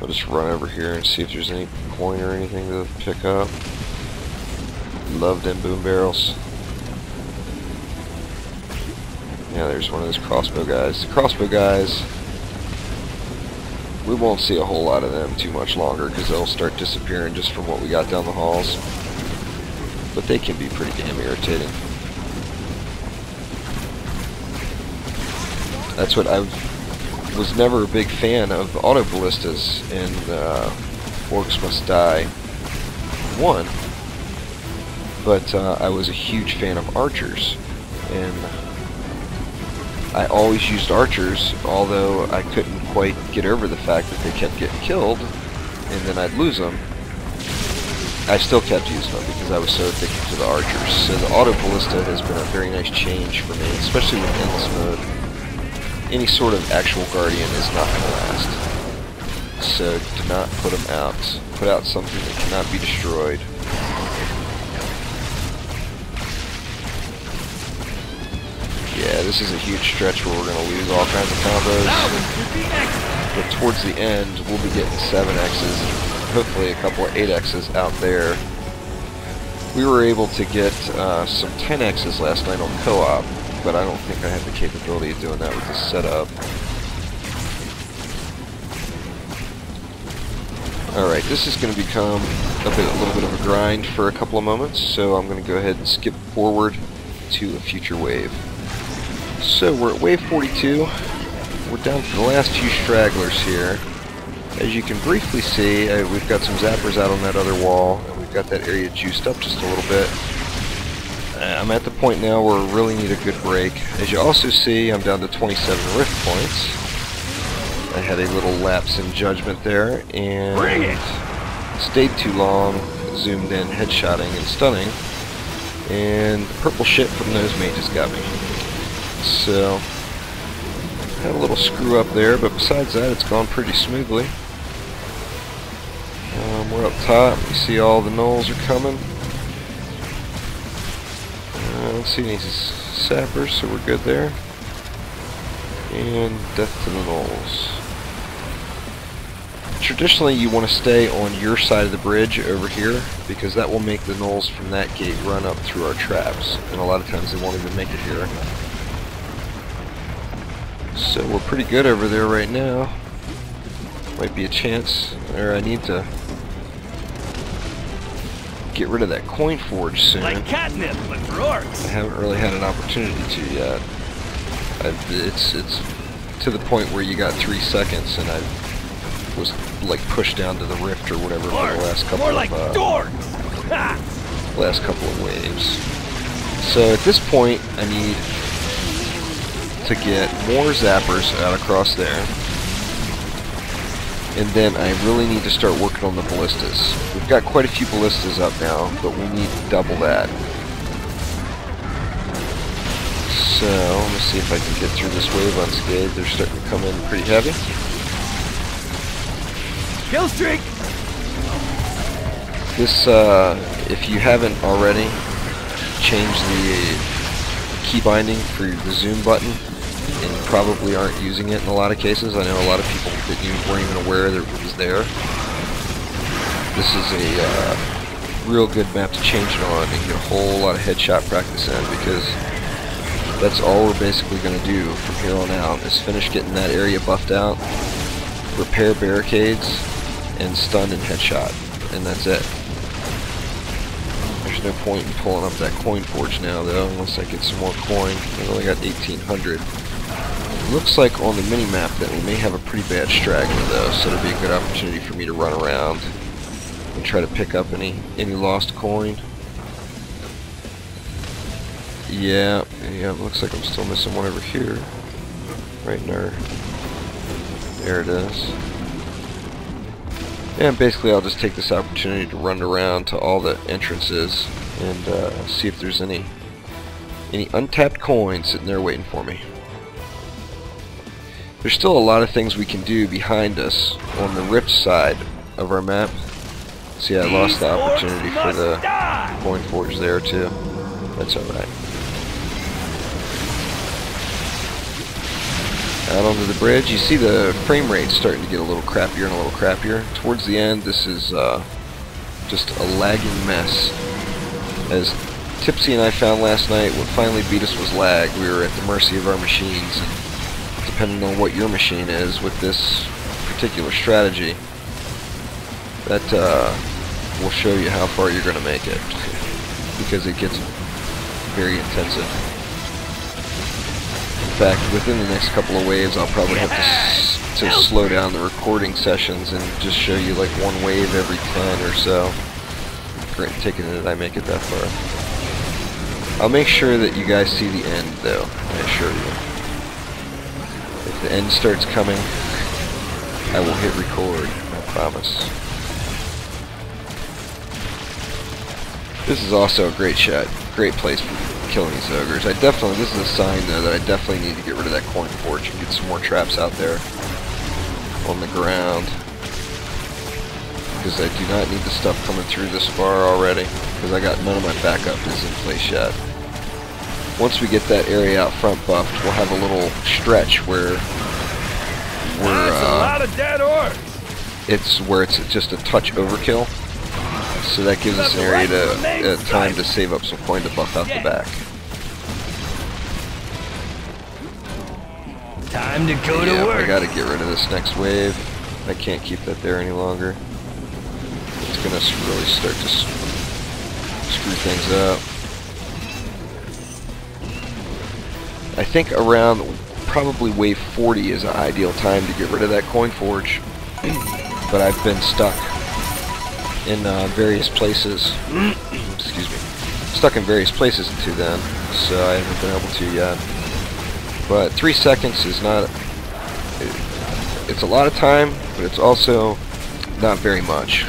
I'll just run over here and see if there's any coin or anything to pick up. Love them boom barrels. Yeah, there's one of those crossbow guys. The crossbow guys, we won't see a whole lot of them too much longer because they'll start disappearing just from what we got down the halls. But they can be pretty damn irritating. That's what I was never a big fan of auto ballistas in Orcs Must Die 1, but I was a huge fan of archers, and I always used archers, although I couldn't quite get over the fact that they kept getting killed and then I'd lose them. I still kept using them because I was so addicted to the archers. So the auto ballista has been a very nice change for me, especially with endless mode. Any sort of actual guardian is not going to last. So do not put them out. Put out something that cannot be destroyed. Yeah, this is a huge stretch where we're going to lose all kinds of combos. But towards the end, we'll be getting 7Xs and hopefully a couple of 8Xs out there. We were able to get some 10Xs last night on co-op, but I don't think I have the capability of doing that with this setup. Alright, this is going to become a little bit of a grind for a couple of moments, so I'm going to go ahead and skip forward to a future wave. So we're at wave 42. We're down to the last few stragglers here. As you can briefly see, we've got some zappers out on that other wall, and we've got that area juiced up just a little bit. I'm at the point now where I really need a good break. As you also see, I'm down to 27 rift points. I had a little lapse in judgment there, and stayed too long, zoomed in, headshotting and stunning, and the purple shit from those mages got me. So, had a little screw up there, but besides that, it's gone pretty smoothly. We're up top. You see all the nulls are coming. I don't see any sappers, so we're good there. And death to the nulls. Traditionally, you want to stay on your side of the bridge over here, because that will make the nulls from that gate run up through our traps. And a lot of times they won't even make it here. So we're pretty good over there right now. Might be a chance, or I need to get rid of that coin forge soon. Like catnip, but for orcs. I haven't really had an opportunity to yet. It's to the point where you got 3 seconds, and I was like pushed down to the rift or whatever for the last couple last couple of waves. So at this point, I need to get more zappers out across there. And then I really need to start working on the ballistas. We've got quite a few ballistas up now, but we need double that. So, let me see if I can get through this wave unscathed. They're starting to come in pretty heavy. Kill streak! This, if you haven't already, changed the key binding for the zoom button, and you probably aren't using it in a lot of cases. I know a lot of people that weren't even aware that it was there. This is a real good map to change it on and get a whole lot of headshot practice in, because that's all we're basically going to do from here on out is finish getting that area buffed out, repair barricades, and stun and headshot, and that's it. There's no point in pulling up that coin forge now though, unless I get some more coin. I only got 1,800. It looks like on the mini-map that we may have a pretty bad straggler though, so it'll be a good opportunity for me to run around and try to pick up any lost coin. Yeah, it looks like I'm still missing one over here. Right in our... There it is. And basically I'll just take this opportunity to run around to all the entrances and see if there's any untapped coins sitting there waiting for me. There's still a lot of things we can do behind us on the rift side of our map. See, I lost the opportunity for the coin forge there too. That's alright. Out onto the bridge, you see the frame rate starting to get a little crappier and a little crappier. Towards the end, this is just a lagging mess. As Tipsy and I found last night, what finally beat us was lag. We were at the mercy of our machines. And depending on what your machine is with this particular strategy, that will show you how far you're going to make it. Because it gets very intensive. In fact, within the next couple of waves, I'll probably have to slow down the recording sessions and just show you like one wave every 10 or so. Taking it, I make it that far. I'll make sure that you guys see the end, though. I assure you. If the end starts coming, I will hit record. I promise. This is also a great shot. Great place for killing these ogres. This is a sign though that I definitely need to get rid of that coin forge and get some more traps out there on the ground. Because I do not need the stuff coming through this far already. Because I got none of my backup is in place yet. Once we get that area out front buffed, we'll have a little stretch where That's a lot of dead orcs. It's just a touch overkill. So that gives us an area to time to save up some coin to buff out the back. Time to go to work. I gotta get rid of this next wave. I can't keep that there any longer. It's gonna really start to screw things up. I think around probably wave 40 is an ideal time to get rid of that coin forge. But I've been stuck in various places. Excuse me. Stuck in various places until then, so I haven't been able to yet. But 3 seconds is not... It's a lot of time, but it's also not very much.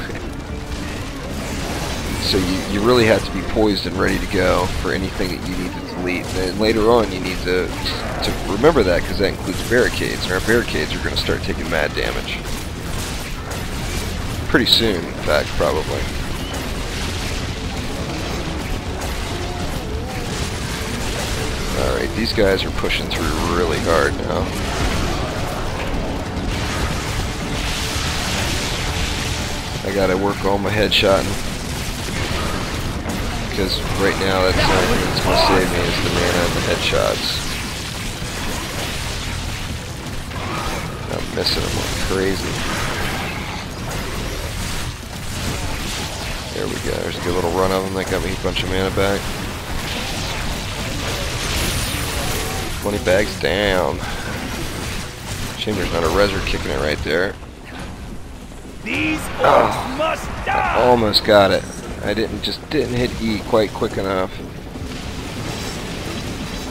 So you really have to be poised and ready to go for anything that you need to delete. And later on you need to remember that, because that includes barricades. And our barricades are going to start taking mad damage. Pretty soon, in fact, probably. Alright, these guys are pushing through really hard now. I gotta work on my headshotting. Because right now that's the only thing that's gonna save me is the mana and the headshots. I'm missing them like crazy. There we go, there's a good little run of them. That got me a bunch of mana back. 20 bags down. Shame there's not a reser kicking it right there. These orcs must die. I almost got it. I didn't hit E quite quick enough.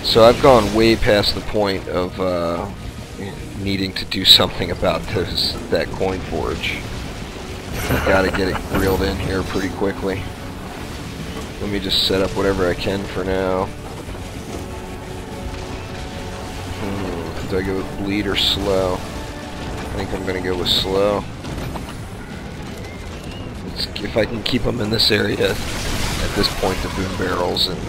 So I've gone way past the point of needing to do something about that coin forge. I gotta get it reeled in here pretty quickly. Let me just set up whatever I can for now. Do I go with bleed or slow? I think I'm gonna go with slow. If I can keep them in this area, at this point the boom barrels and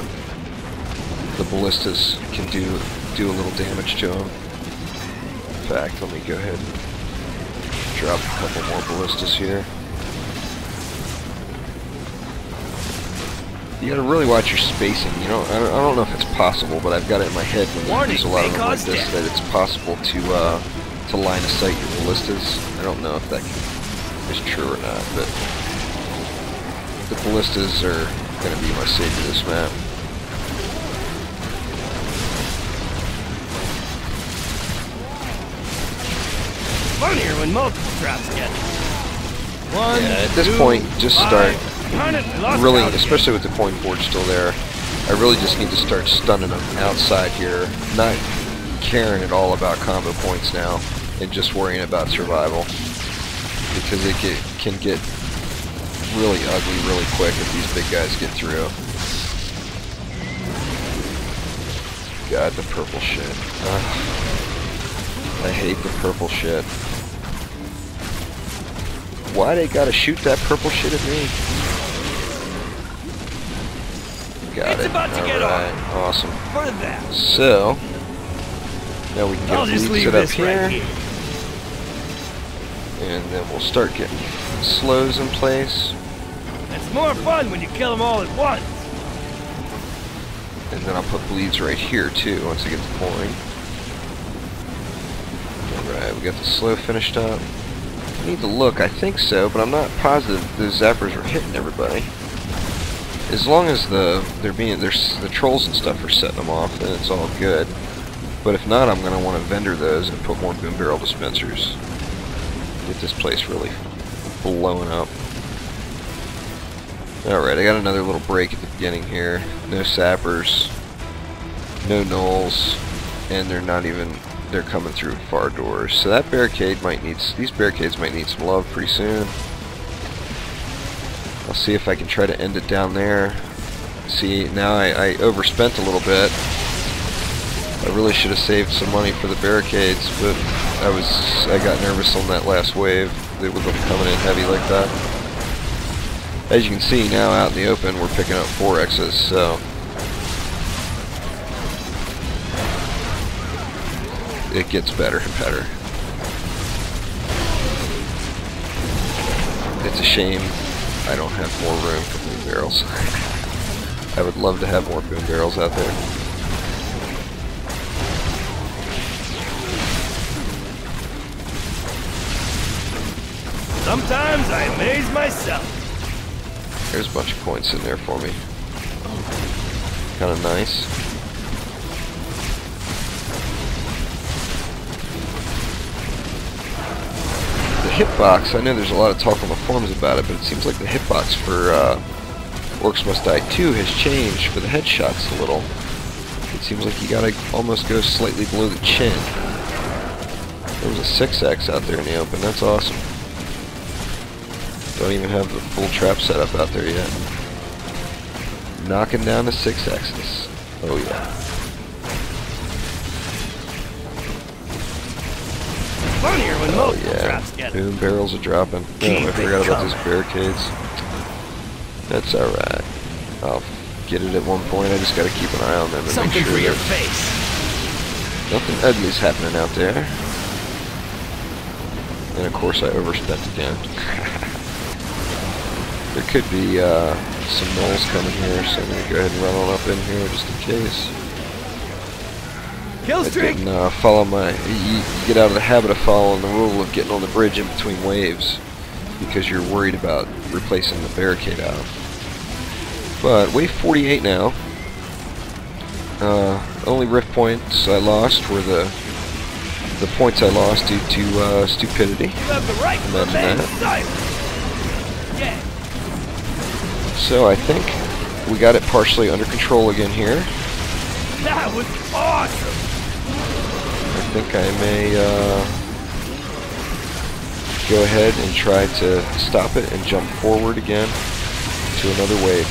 the ballistas can do a little damage to them. In fact, let me go ahead and drop a couple more ballistas here. You gotta really watch your spacing. You know, I don't know if it's possible, but I've got it in my head when you use a lot of them like this that it's possible to line of sight your ballistas. I don't know if that is true or not, but the ballistas are gonna be my savior this map. Funnier when multiple traps get it. At this point, just start really, especially with the coin forge still there, I really just need to start stunning them outside here, not caring at all about combo points now, and just worrying about survival, because it can get really ugly really quick if these big guys get through. God, the purple shit. I hate the purple shit. Why they gotta shoot that purple shit at me? Got it. Alright, awesome. So, now we can get bleeds set up here. And then we'll start getting slows in place. It's more fun when you kill them all at once. And then I'll put bleeds right here too once it gets boring. Alright, we got the slow finished up. I need to look, I think so, but I'm not positive the zappers are hitting everybody. As long as the trolls and stuff are setting them off, then it's all good. But if not, I'm gonna want to vendor those and put more boom barrel dispensers. Get this place really blowing up. Alright, I got another little break at the beginning here. No sappers, no nulls, and they're coming through far doors. So that barricade might need, these barricades might need some love pretty soon. I'll see if I can try to end it down there. See, now I overspent a little bit. I really should have saved some money for the barricades, but I got nervous on that last wave. They were coming in heavy like that. As you can see now out in the open, we're picking up 4Xs, so it gets better and better. It's a shame I don't have more room for boom barrels. I would love to have more boom barrels out there. Sometimes I amaze myself. There's a bunch of points in there for me. Kind of nice. The hitbox, I know there's a lot of talk on the forums about it, but it seems like the hitbox for Orcs Must Die 2 has changed for the headshots a little. It seems like you gotta almost go slightly below the chin. There was a 6X out there in the open, that's awesome. Don't even have the full trap set up out there yet. Knocking down the 6Xs. Oh yeah. Funnier when multiple yeah. traps get it. Boom barrels are dropping. Oh, I forgot about those barricades. That's alright. I'll get it at one point. I just gotta keep an eye on them and Something make sure for your that face. nothing ugly's happening out there. And of course I overspent again. There could be some nulls coming here, so I'm going to go ahead and run on up in here just in case. Kill streak! You get out of the habit of following the rule of getting on the bridge in between waves because you're worried about replacing the barricade out. But wave 48 now. Only rift points I lost were the points I lost due to stupidity. You have the right to remain silent. Yeah. So I think we got it partially under control again here. That was awesome. I think I may go ahead and try to stop it and jump forward again to another wave.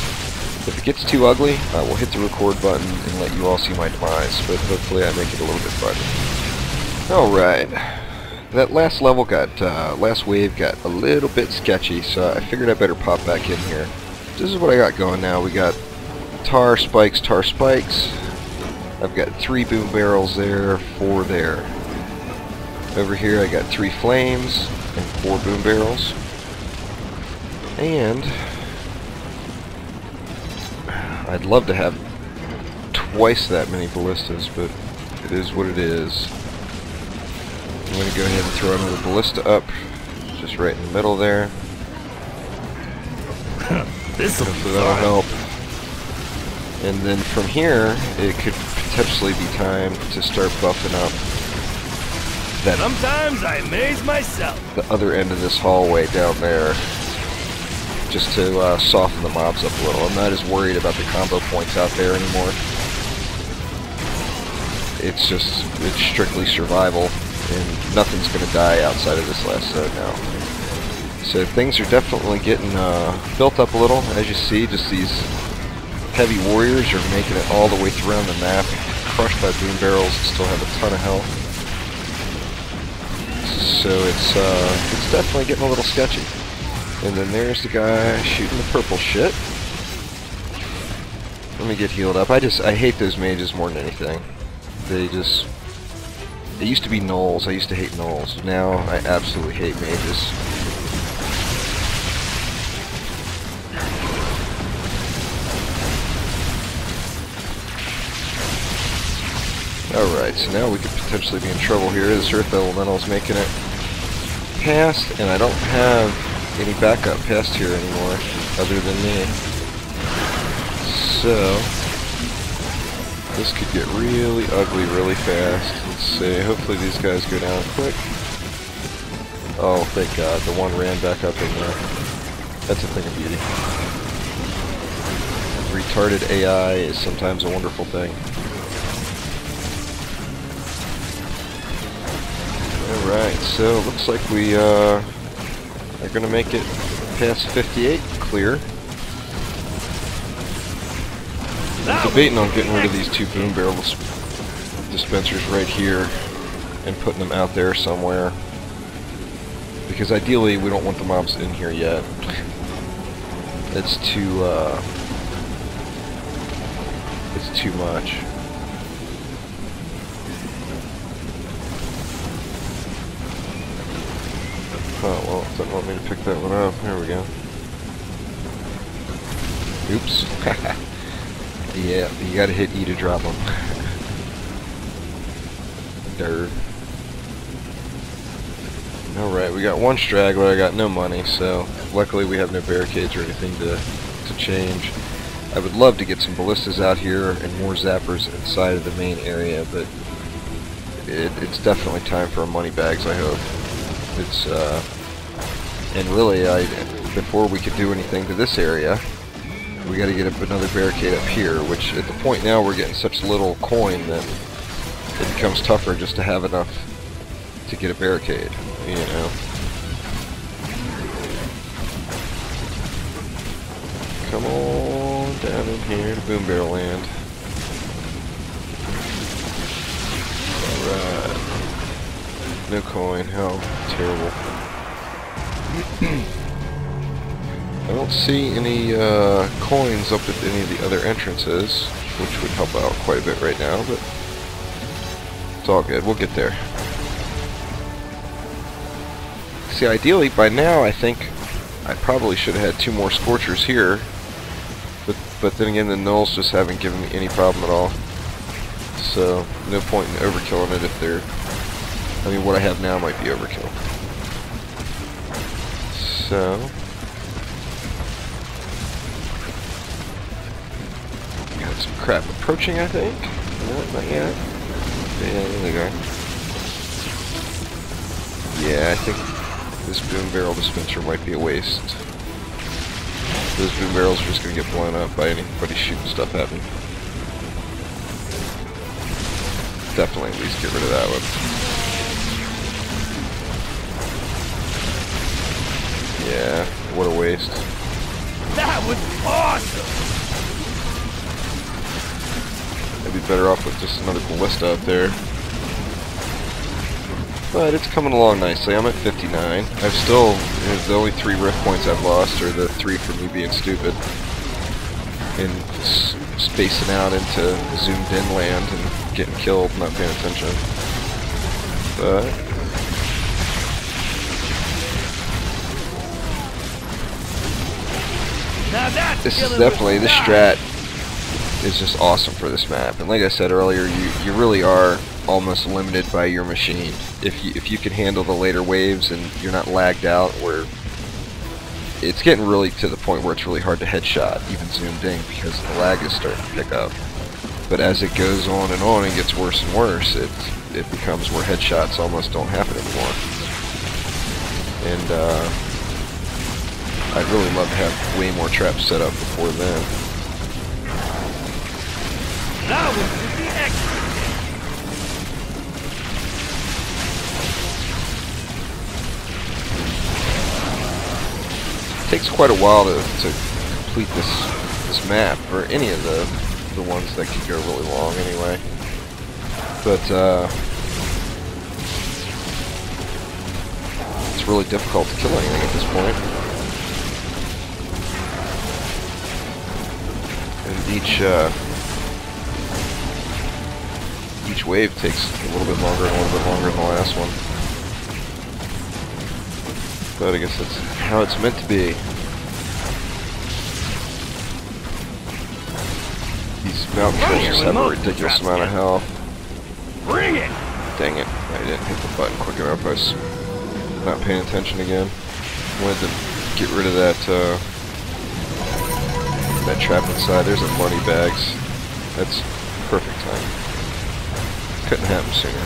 If it gets too ugly, I will hit the record button and let you all see my demise, but hopefully I make it a little bit better. Alright, that last level last wave got a little bit sketchy, so I figured I better pop back in here. This is what I got going now. We got tar spikes. I've got 3 boom barrels there, 4 there. Over here I got 3 flames and 4 boom barrels. And I'd love to have twice that many ballistas, but it is what it is. I'm going to go ahead and throw another ballista up, just right in the middle there. Hopefully that'll help. And then from here, it could potentially be time to start buffing up that Sometimes I amaze myself. the other end of this hallway down there, just to soften the mobs up a little. I'm not as worried about the combo points out there anymore. It's strictly survival, and nothing's going to die outside of this last zone now. So things are definitely getting built up a little. As you see, just these heavy warriors are making it all the way around the map, crushed by boom barrels, still have a ton of health. So it's definitely getting a little sketchy. And then there's the guy shooting the purple shit. Let me get healed up. I hate those mages more than anything. They used to be nulls. I used to hate nulls. Now I absolutely hate mages. Alright, so now we could potentially be in trouble here. This Earth Elemental's making it past, and I don't have any backup past here anymore, other than me. So, this could get really ugly really fast. Let's see, hopefully these guys go down quick. Oh, thank God, the one ran back up in there. That's a thing of beauty. Retarded AI is sometimes a wonderful thing. Alright, so it looks like we are going to make it past 58, clear. I'm debating on getting rid of these two boom barrel dispensers right here and putting them out there somewhere. Because ideally we don't want the mobs in here yet. It's too much. Oh, well, it doesn't want me to pick that one up. There we go. Oops. Yeah, you gotta hit E to drop them. Dirt. Alright, we got one straggler. I got no money, so luckily we have no barricades or anything to change. I would love to get some ballistas out here and more zappers inside of the main area, but it's definitely time for a money bags, I hope. It's and really, before we could do anything to this area, we got to get up another barricade up here. Which at the point now we're getting such little coin that it becomes tougher just to have enough to get a barricade. You know. Come on down in here to Boom Barrel Land. Alright. No coin, how terrible. I don't see any coins up at any of the other entrances, which would help out quite a bit right now, but it's all good, we'll get there. See, ideally, by now, I think I probably should have had 2 more Scorchers here, but then again, the nulls just haven't given me any problem at all. So, no point in overkilling it if they're... I mean, what I have now might be overkill. So... got some crap approaching, I think. No, not yet. Yeah, there they go. Yeah, I think this boom barrel dispenser might be a waste. Those boom barrels are just going to get blown up by anybody shooting stuff at me. Definitely at least get rid of that one. Yeah, what a waste. That was awesome! I'd be better off with just another ballista up there. But it's coming along nicely. I'm at 59. I've still, the only 3 rift points I've lost are the 3 for me being stupid. And spacing out into zoomed in land and getting killed, not paying attention. But... this is definitely, this strat is just awesome for this map. And like I said earlier, you really are almost limited by your machine. If you can handle the later waves and you're not lagged out, where it's getting really to the point where it's really hard to headshot, even zoomed in, because the lag is starting to pick up. But as it goes on and gets worse and worse, it becomes where headshots almost don't happen anymore. And I'd really love to have way more traps set up before then. That was the extra. It takes quite a while to complete this map, or any of the ones that can go really long anyway. But it's really difficult to kill anything at this point. And each wave takes a little bit longer and a little bit longer than the last one. But I guess that's how it's meant to be. These mountain trolls just have a ridiculous amount of health. Bring it! Dang it, I didn't hit the button quick enough. I was not paying attention again. Wanted to get rid of that that trap inside. There's a money bags. That's perfect time. Couldn't happen sooner.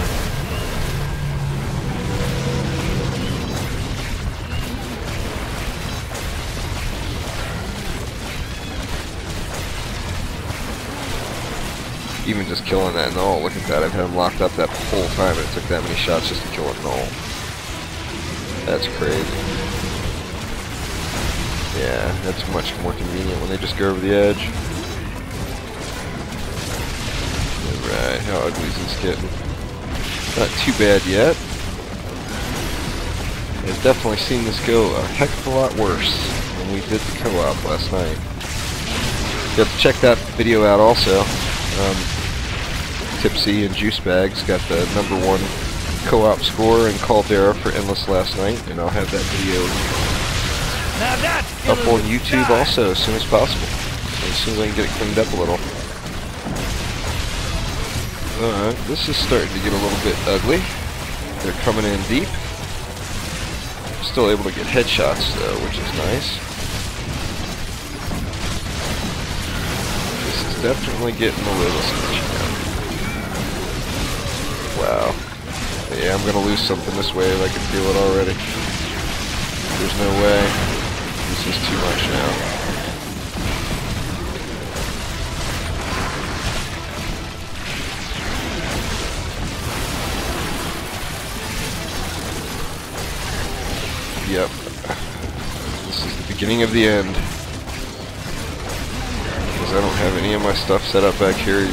Even just killing that null, look at that, I've had him locked up that whole time and it took that many shots just to kill a null. That's crazy. Yeah, that's much more convenient when they just go over the edge. Alright, how ugly is this getting? Not too bad yet. I've definitely seen this go a heck of a lot worse than we did the co-op last night. You have to check that video out also. Tipsy and Juicebags got the #1 co-op score in Caldera for Endless last night, and I'll have that video up on YouTube also as soon as possible. As soon as I can get it cleaned up a little. This is starting to get a little bit ugly. They're coming in deep. Still able to get headshots though, which is nice. This is definitely getting a little sketchy now. Wow. Yeah, I'm gonna lose something this wave. I can feel it already. There's no way. This is too much now. Yep. This is the beginning of the end. Because I don't have any of my stuff set up back here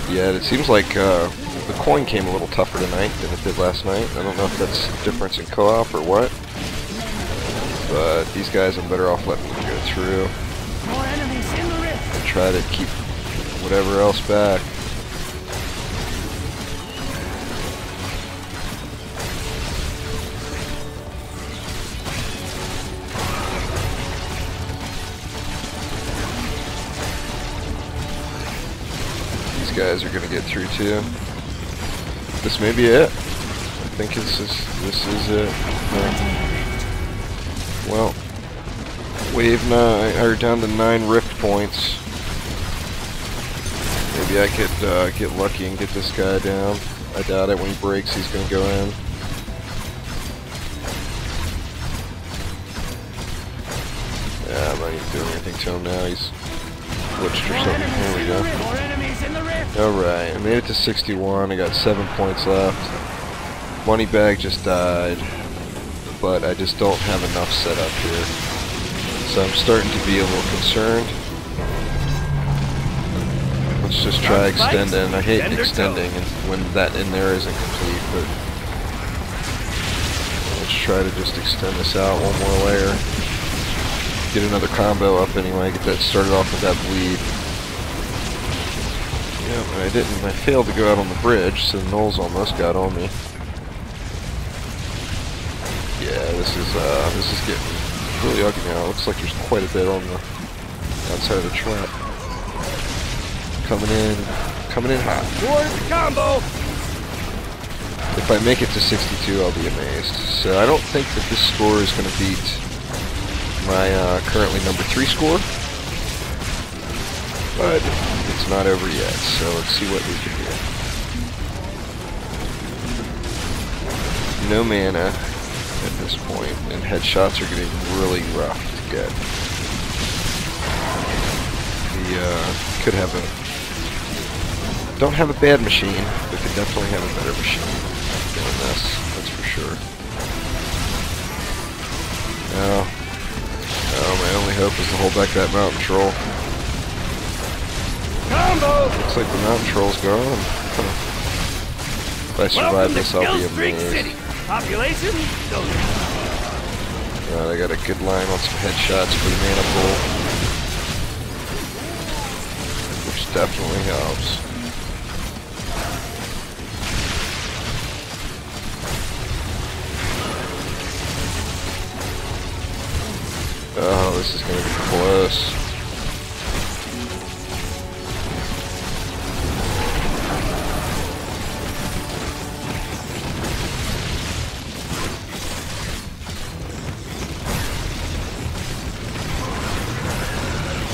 yet. It seems like the coin came a little tougher tonight than it did last night. I don't know if that's a difference in co-op or what. But these guys, I'm better off letting them go through. More enemies in the rift. And try to keep whatever else back. Guys are gonna get through too. This may be it. I think this is it. Well, wave 9, or down to 9 rift points. Maybe I could get lucky and get this guy down. I doubt it. When he breaks, he's gonna go in. Yeah, I'm not even doing anything to him now. He's glitched or something. There we go. Alright, I made it to 61, I got 7 points left. Money bag just died, but I just don't have enough set up here. So I'm starting to be a little concerned. Let's just try extending. I hate extending and when that in there isn't complete, but let's try to just extend this out one more layer. Get another combo up anyway, get that started off with that bleed. Yeah, I didn't. I failed to go out on the bridge, so the nulls almost got on me. Yeah, this is getting really ugly now. It looks like there's quite a bit on the outside of the trap. Coming in hot. Towards combo. If I make it to 62, I'll be amazed. So I don't think that this score is going to beat my currently #3 score. But it's not over yet, so let's see what we can do. No mana at this point, and headshots are getting really rough to get. We could have don't have a bad machine, but could definitely have a better machine than this, that's for sure. No, my only hope is to hold back that mountain troll. Combo! Looks like the mountain troll's gone. If I survive this, I'll be amazed. Population? God, I got a good line on some headshots for the mana pool, which definitely helps. Oh, this is going to be close.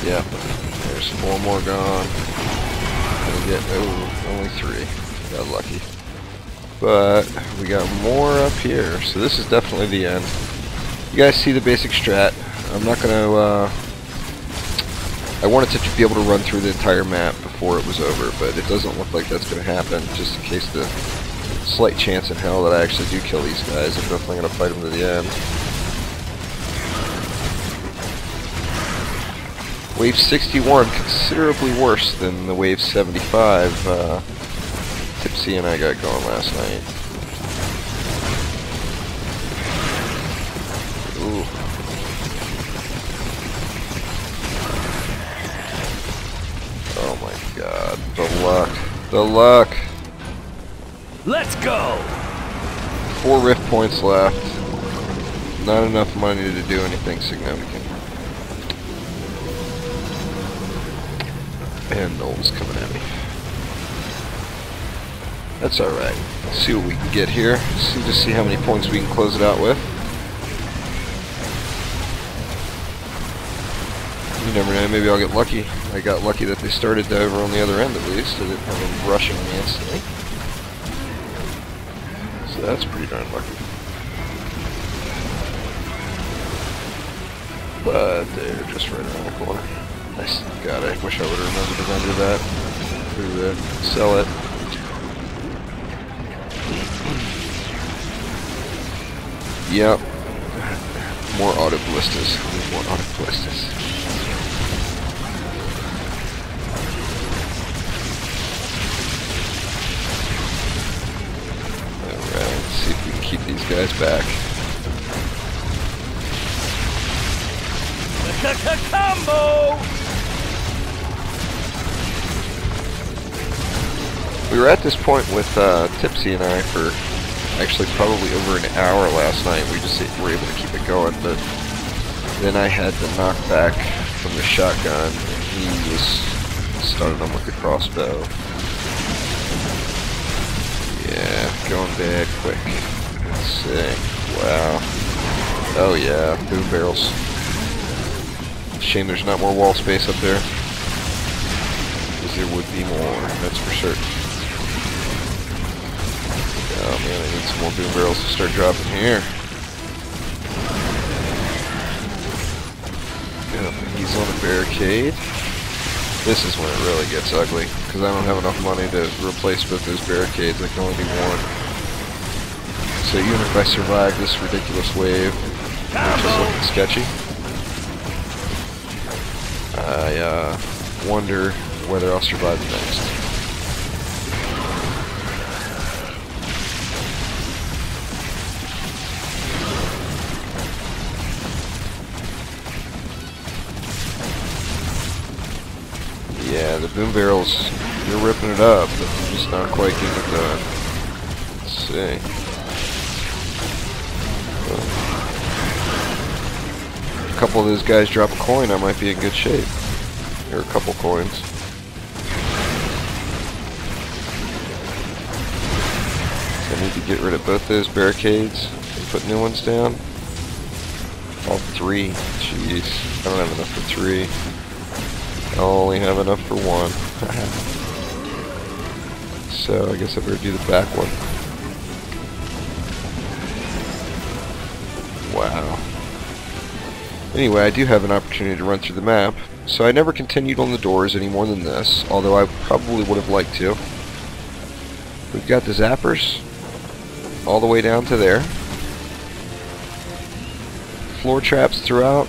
Yep, there's 4 more gone. Gonna get, oh, only 3. Got lucky. But we got more up here, so this is definitely the end. You guys see the basic strat. I'm not gonna, I wanted to be able to run through the entire map before it was over, but it doesn't look like that's gonna happen, just in case the slight chance in hell that I actually do kill these guys. I'm definitely gonna fight them to the end. Wave 61, considerably worse than the Wave 75 Tipsy and I got going last night. Ooh. Oh my god, the luck. The luck! Let's go! 4 rift points left. Not enough money to do anything significant. And nulls coming at me. That's alright. Let's see what we can get here. Just see how many points we can close it out with. You never know, maybe I'll get lucky. I got lucky that they started over on the other end at least. I didn't have them rushing me instantly. So that's pretty darn lucky. But they're just right around the corner. Nice. God, I wish I would have remembered to render that. To sell it. Yep. More auto ballistas. More auto ballistas. Alright, let's see if we can keep these guys back. Combo! We were at this point with Tipsy and I for actually probably over an hour last night. We just were able to keep it going, but then I had the knockback from the shotgun. He was started him with the crossbow. Yeah, going bad quick. Let's see. Wow. Oh yeah, boom barrels. Shame there's not more wall space up there. Because there would be more, that's for certain. Oh man, I need some more boom barrels to start dropping here. Yep, he's on a barricade. This is when it really gets ugly, because I don't have enough money to replace both those barricades. I can only do one. So even if I survive this ridiculous wave, which is looking sketchy, I wonder whether I'll survive the next. Yeah, the boom barrels, they're ripping it up, but they're just not quite getting it done. Let's see. If a couple of those guys drop a coin, I might be in good shape. Or a couple coins. So I need to get rid of both those barricades and put new ones down. All 3. Jeez. I don't have enough for 3. I'll only have enough for 1. So I guess I better do the back one. Wow. Anyway, I do have an opportunity to run through the map, so I never continued on the doors any more than this, although I probably would have liked to. We've got the zappers all the way down to there. Floor traps throughout.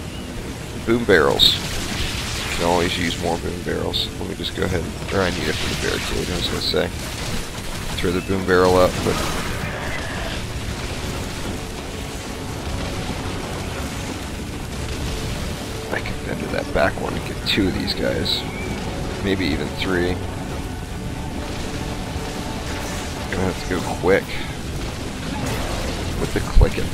Boom barrels. You can always use more boom barrels. Let me just go ahead, or I need it for the barricade, I was going to say. Throw the boom barrel up, but I can enter that back one and get 2 of these guys. Maybe even 3. Gonna have to go quick with the clicking.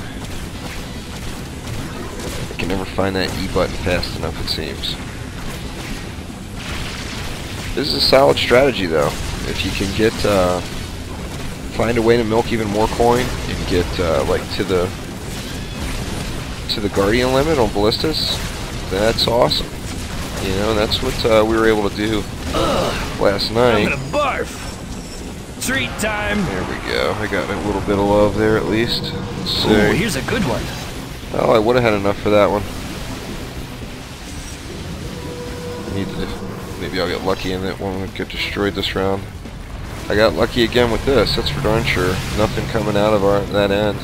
I can never find that E button fast enough, it seems. This is a solid strategy though. If you can get find a way to milk even more coin and get like to the Guardian limit on ballistas, that's awesome. You know, that's what we were able to do last night. I'm gonna barf. Treat time. There we go. I got a little bit of love there at least. Let's see. Ooh, here's a good one. Oh, I would have had enough for that one. Maybe I'll get lucky and it won't get destroyed this round. I got lucky again with this, that's for darn sure. Nothing coming out of that end.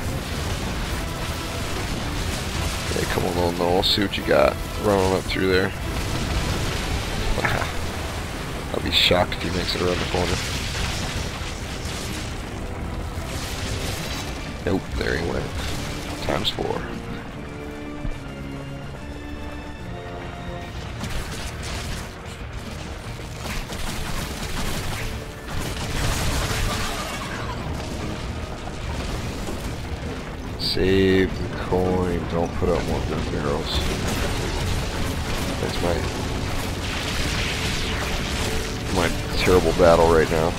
Okay, come on, little null. See what you got. Running up through there. Wow. I'll be shocked if he makes it around the corner. Nope, there he went. ×4. Save the coin. Don't put up more gun barrels. That's my terrible battle right now.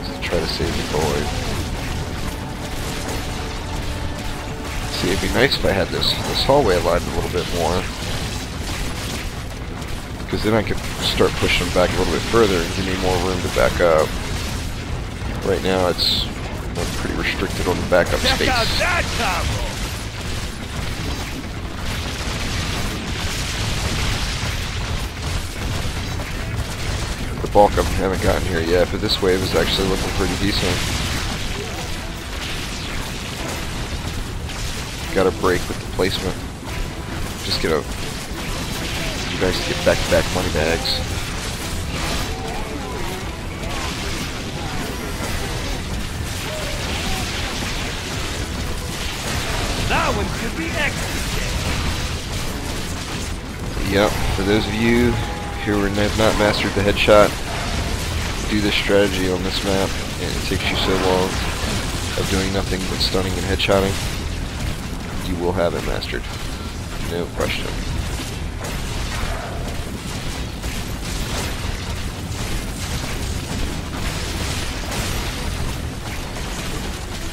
Is to try to save the coin. See, it'd be nice if I had this hallway aligned a little bit more, because then I could start pushing them back a little bit further and give me more room to back up. Right now, I'm pretty restricted on the backup space. Check out that combo. The bulk of them haven't gotten here yet, but this wave is actually looking pretty decent. Got a break with the placement. Just get you guys to get back-to-back money bags. That one could be extra. Yep, for those of you who have not mastered the headshot, do this strategy on this map, and it takes you so long of doing nothing but stunning and headshotting, you will have it mastered. No question.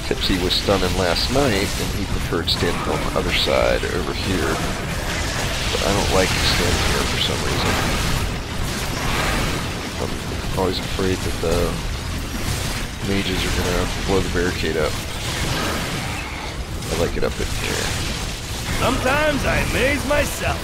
Tipsy was stunning last night, and he preferred standing on the other side over here. But I don't like standing here for some reason. I'm always afraid that the mages are going to blow the barricade up. I like it up in here. Sometimes I amaze myself.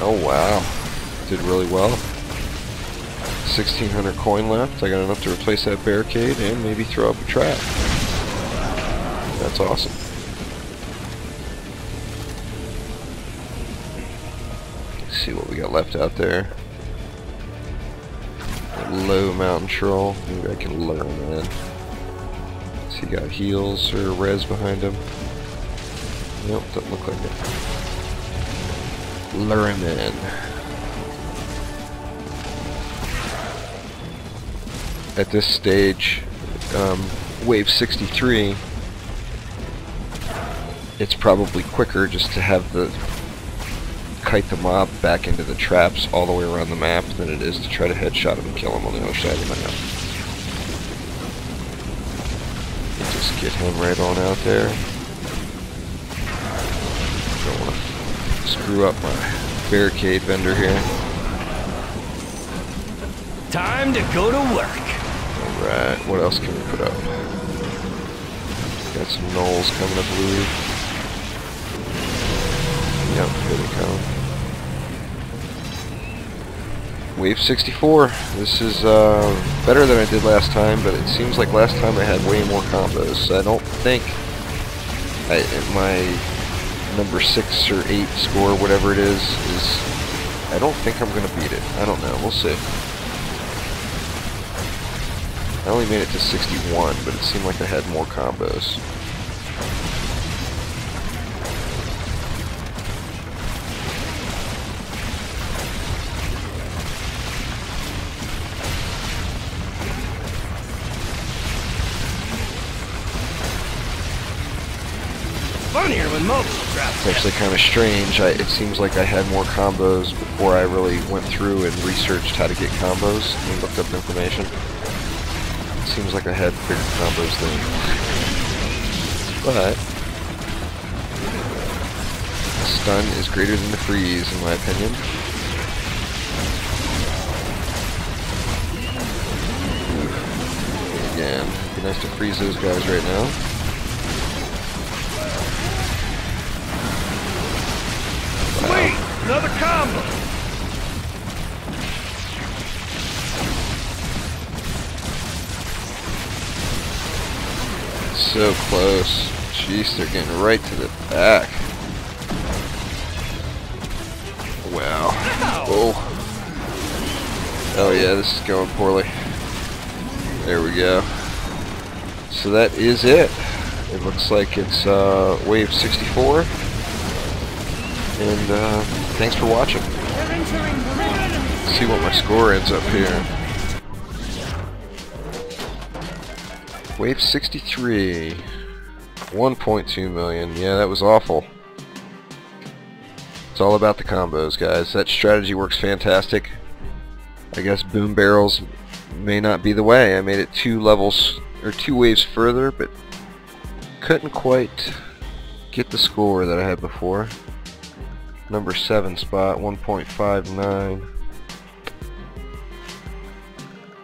Oh wow, did really well. 1,600 coin left. I got enough to replace that barricade and maybe throw up a trap. That's awesome. Let's see what we got left out there. A low mountain troll. Maybe I can lure him in. Has he got heals or res behind him? Nope, doesn't look like it. Lure him in. At this stage, wave 63, it's probably quicker just to have the kite the mob back into the traps all the way around the map than it is to try to headshot him and kill him on the other side of the map. You just get him right on out there. Don't want to screw up my barricade vendor here. Time to go to work. Alright, what else can we put up? Got some nulls coming up, I believe. Yep, here they come. Wave 64. This is better than I did last time, but it seems like last time I had way more combos, so I don't think My number 6 or 8 score, whatever it is I don't think I'm gonna beat it. I don't know. We'll see. I only made it to 61, but it seemed like I had more combos. Funnier when multiple traps. It's actually kind of strange. It seems like I had more combos before I really went through and researched how to get combos and looked up information. It seems like I had bigger combos then. But the stun is greater than the freeze, in my opinion. Again, it'd be nice to freeze those guys right now. Wait, another combo. So close. Jeez, they're getting right to the back. Wow. Oh. Oh yeah, this is going poorly. There we go. So that is it. It looks like it's wave 64. And thanks for watching. Let's see what my score ends up here. Wave 63. 1.2 million. Yeah, that was awful. It's all about the combos, guys. That strategy works fantastic. I guess boom barrels may not be the way. I made it 2 levels, or 2 waves further, but couldn't quite get the score that I had before. Number 7 spot, 1.59.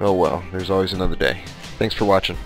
Oh well, there's always another day. Thanks for watching.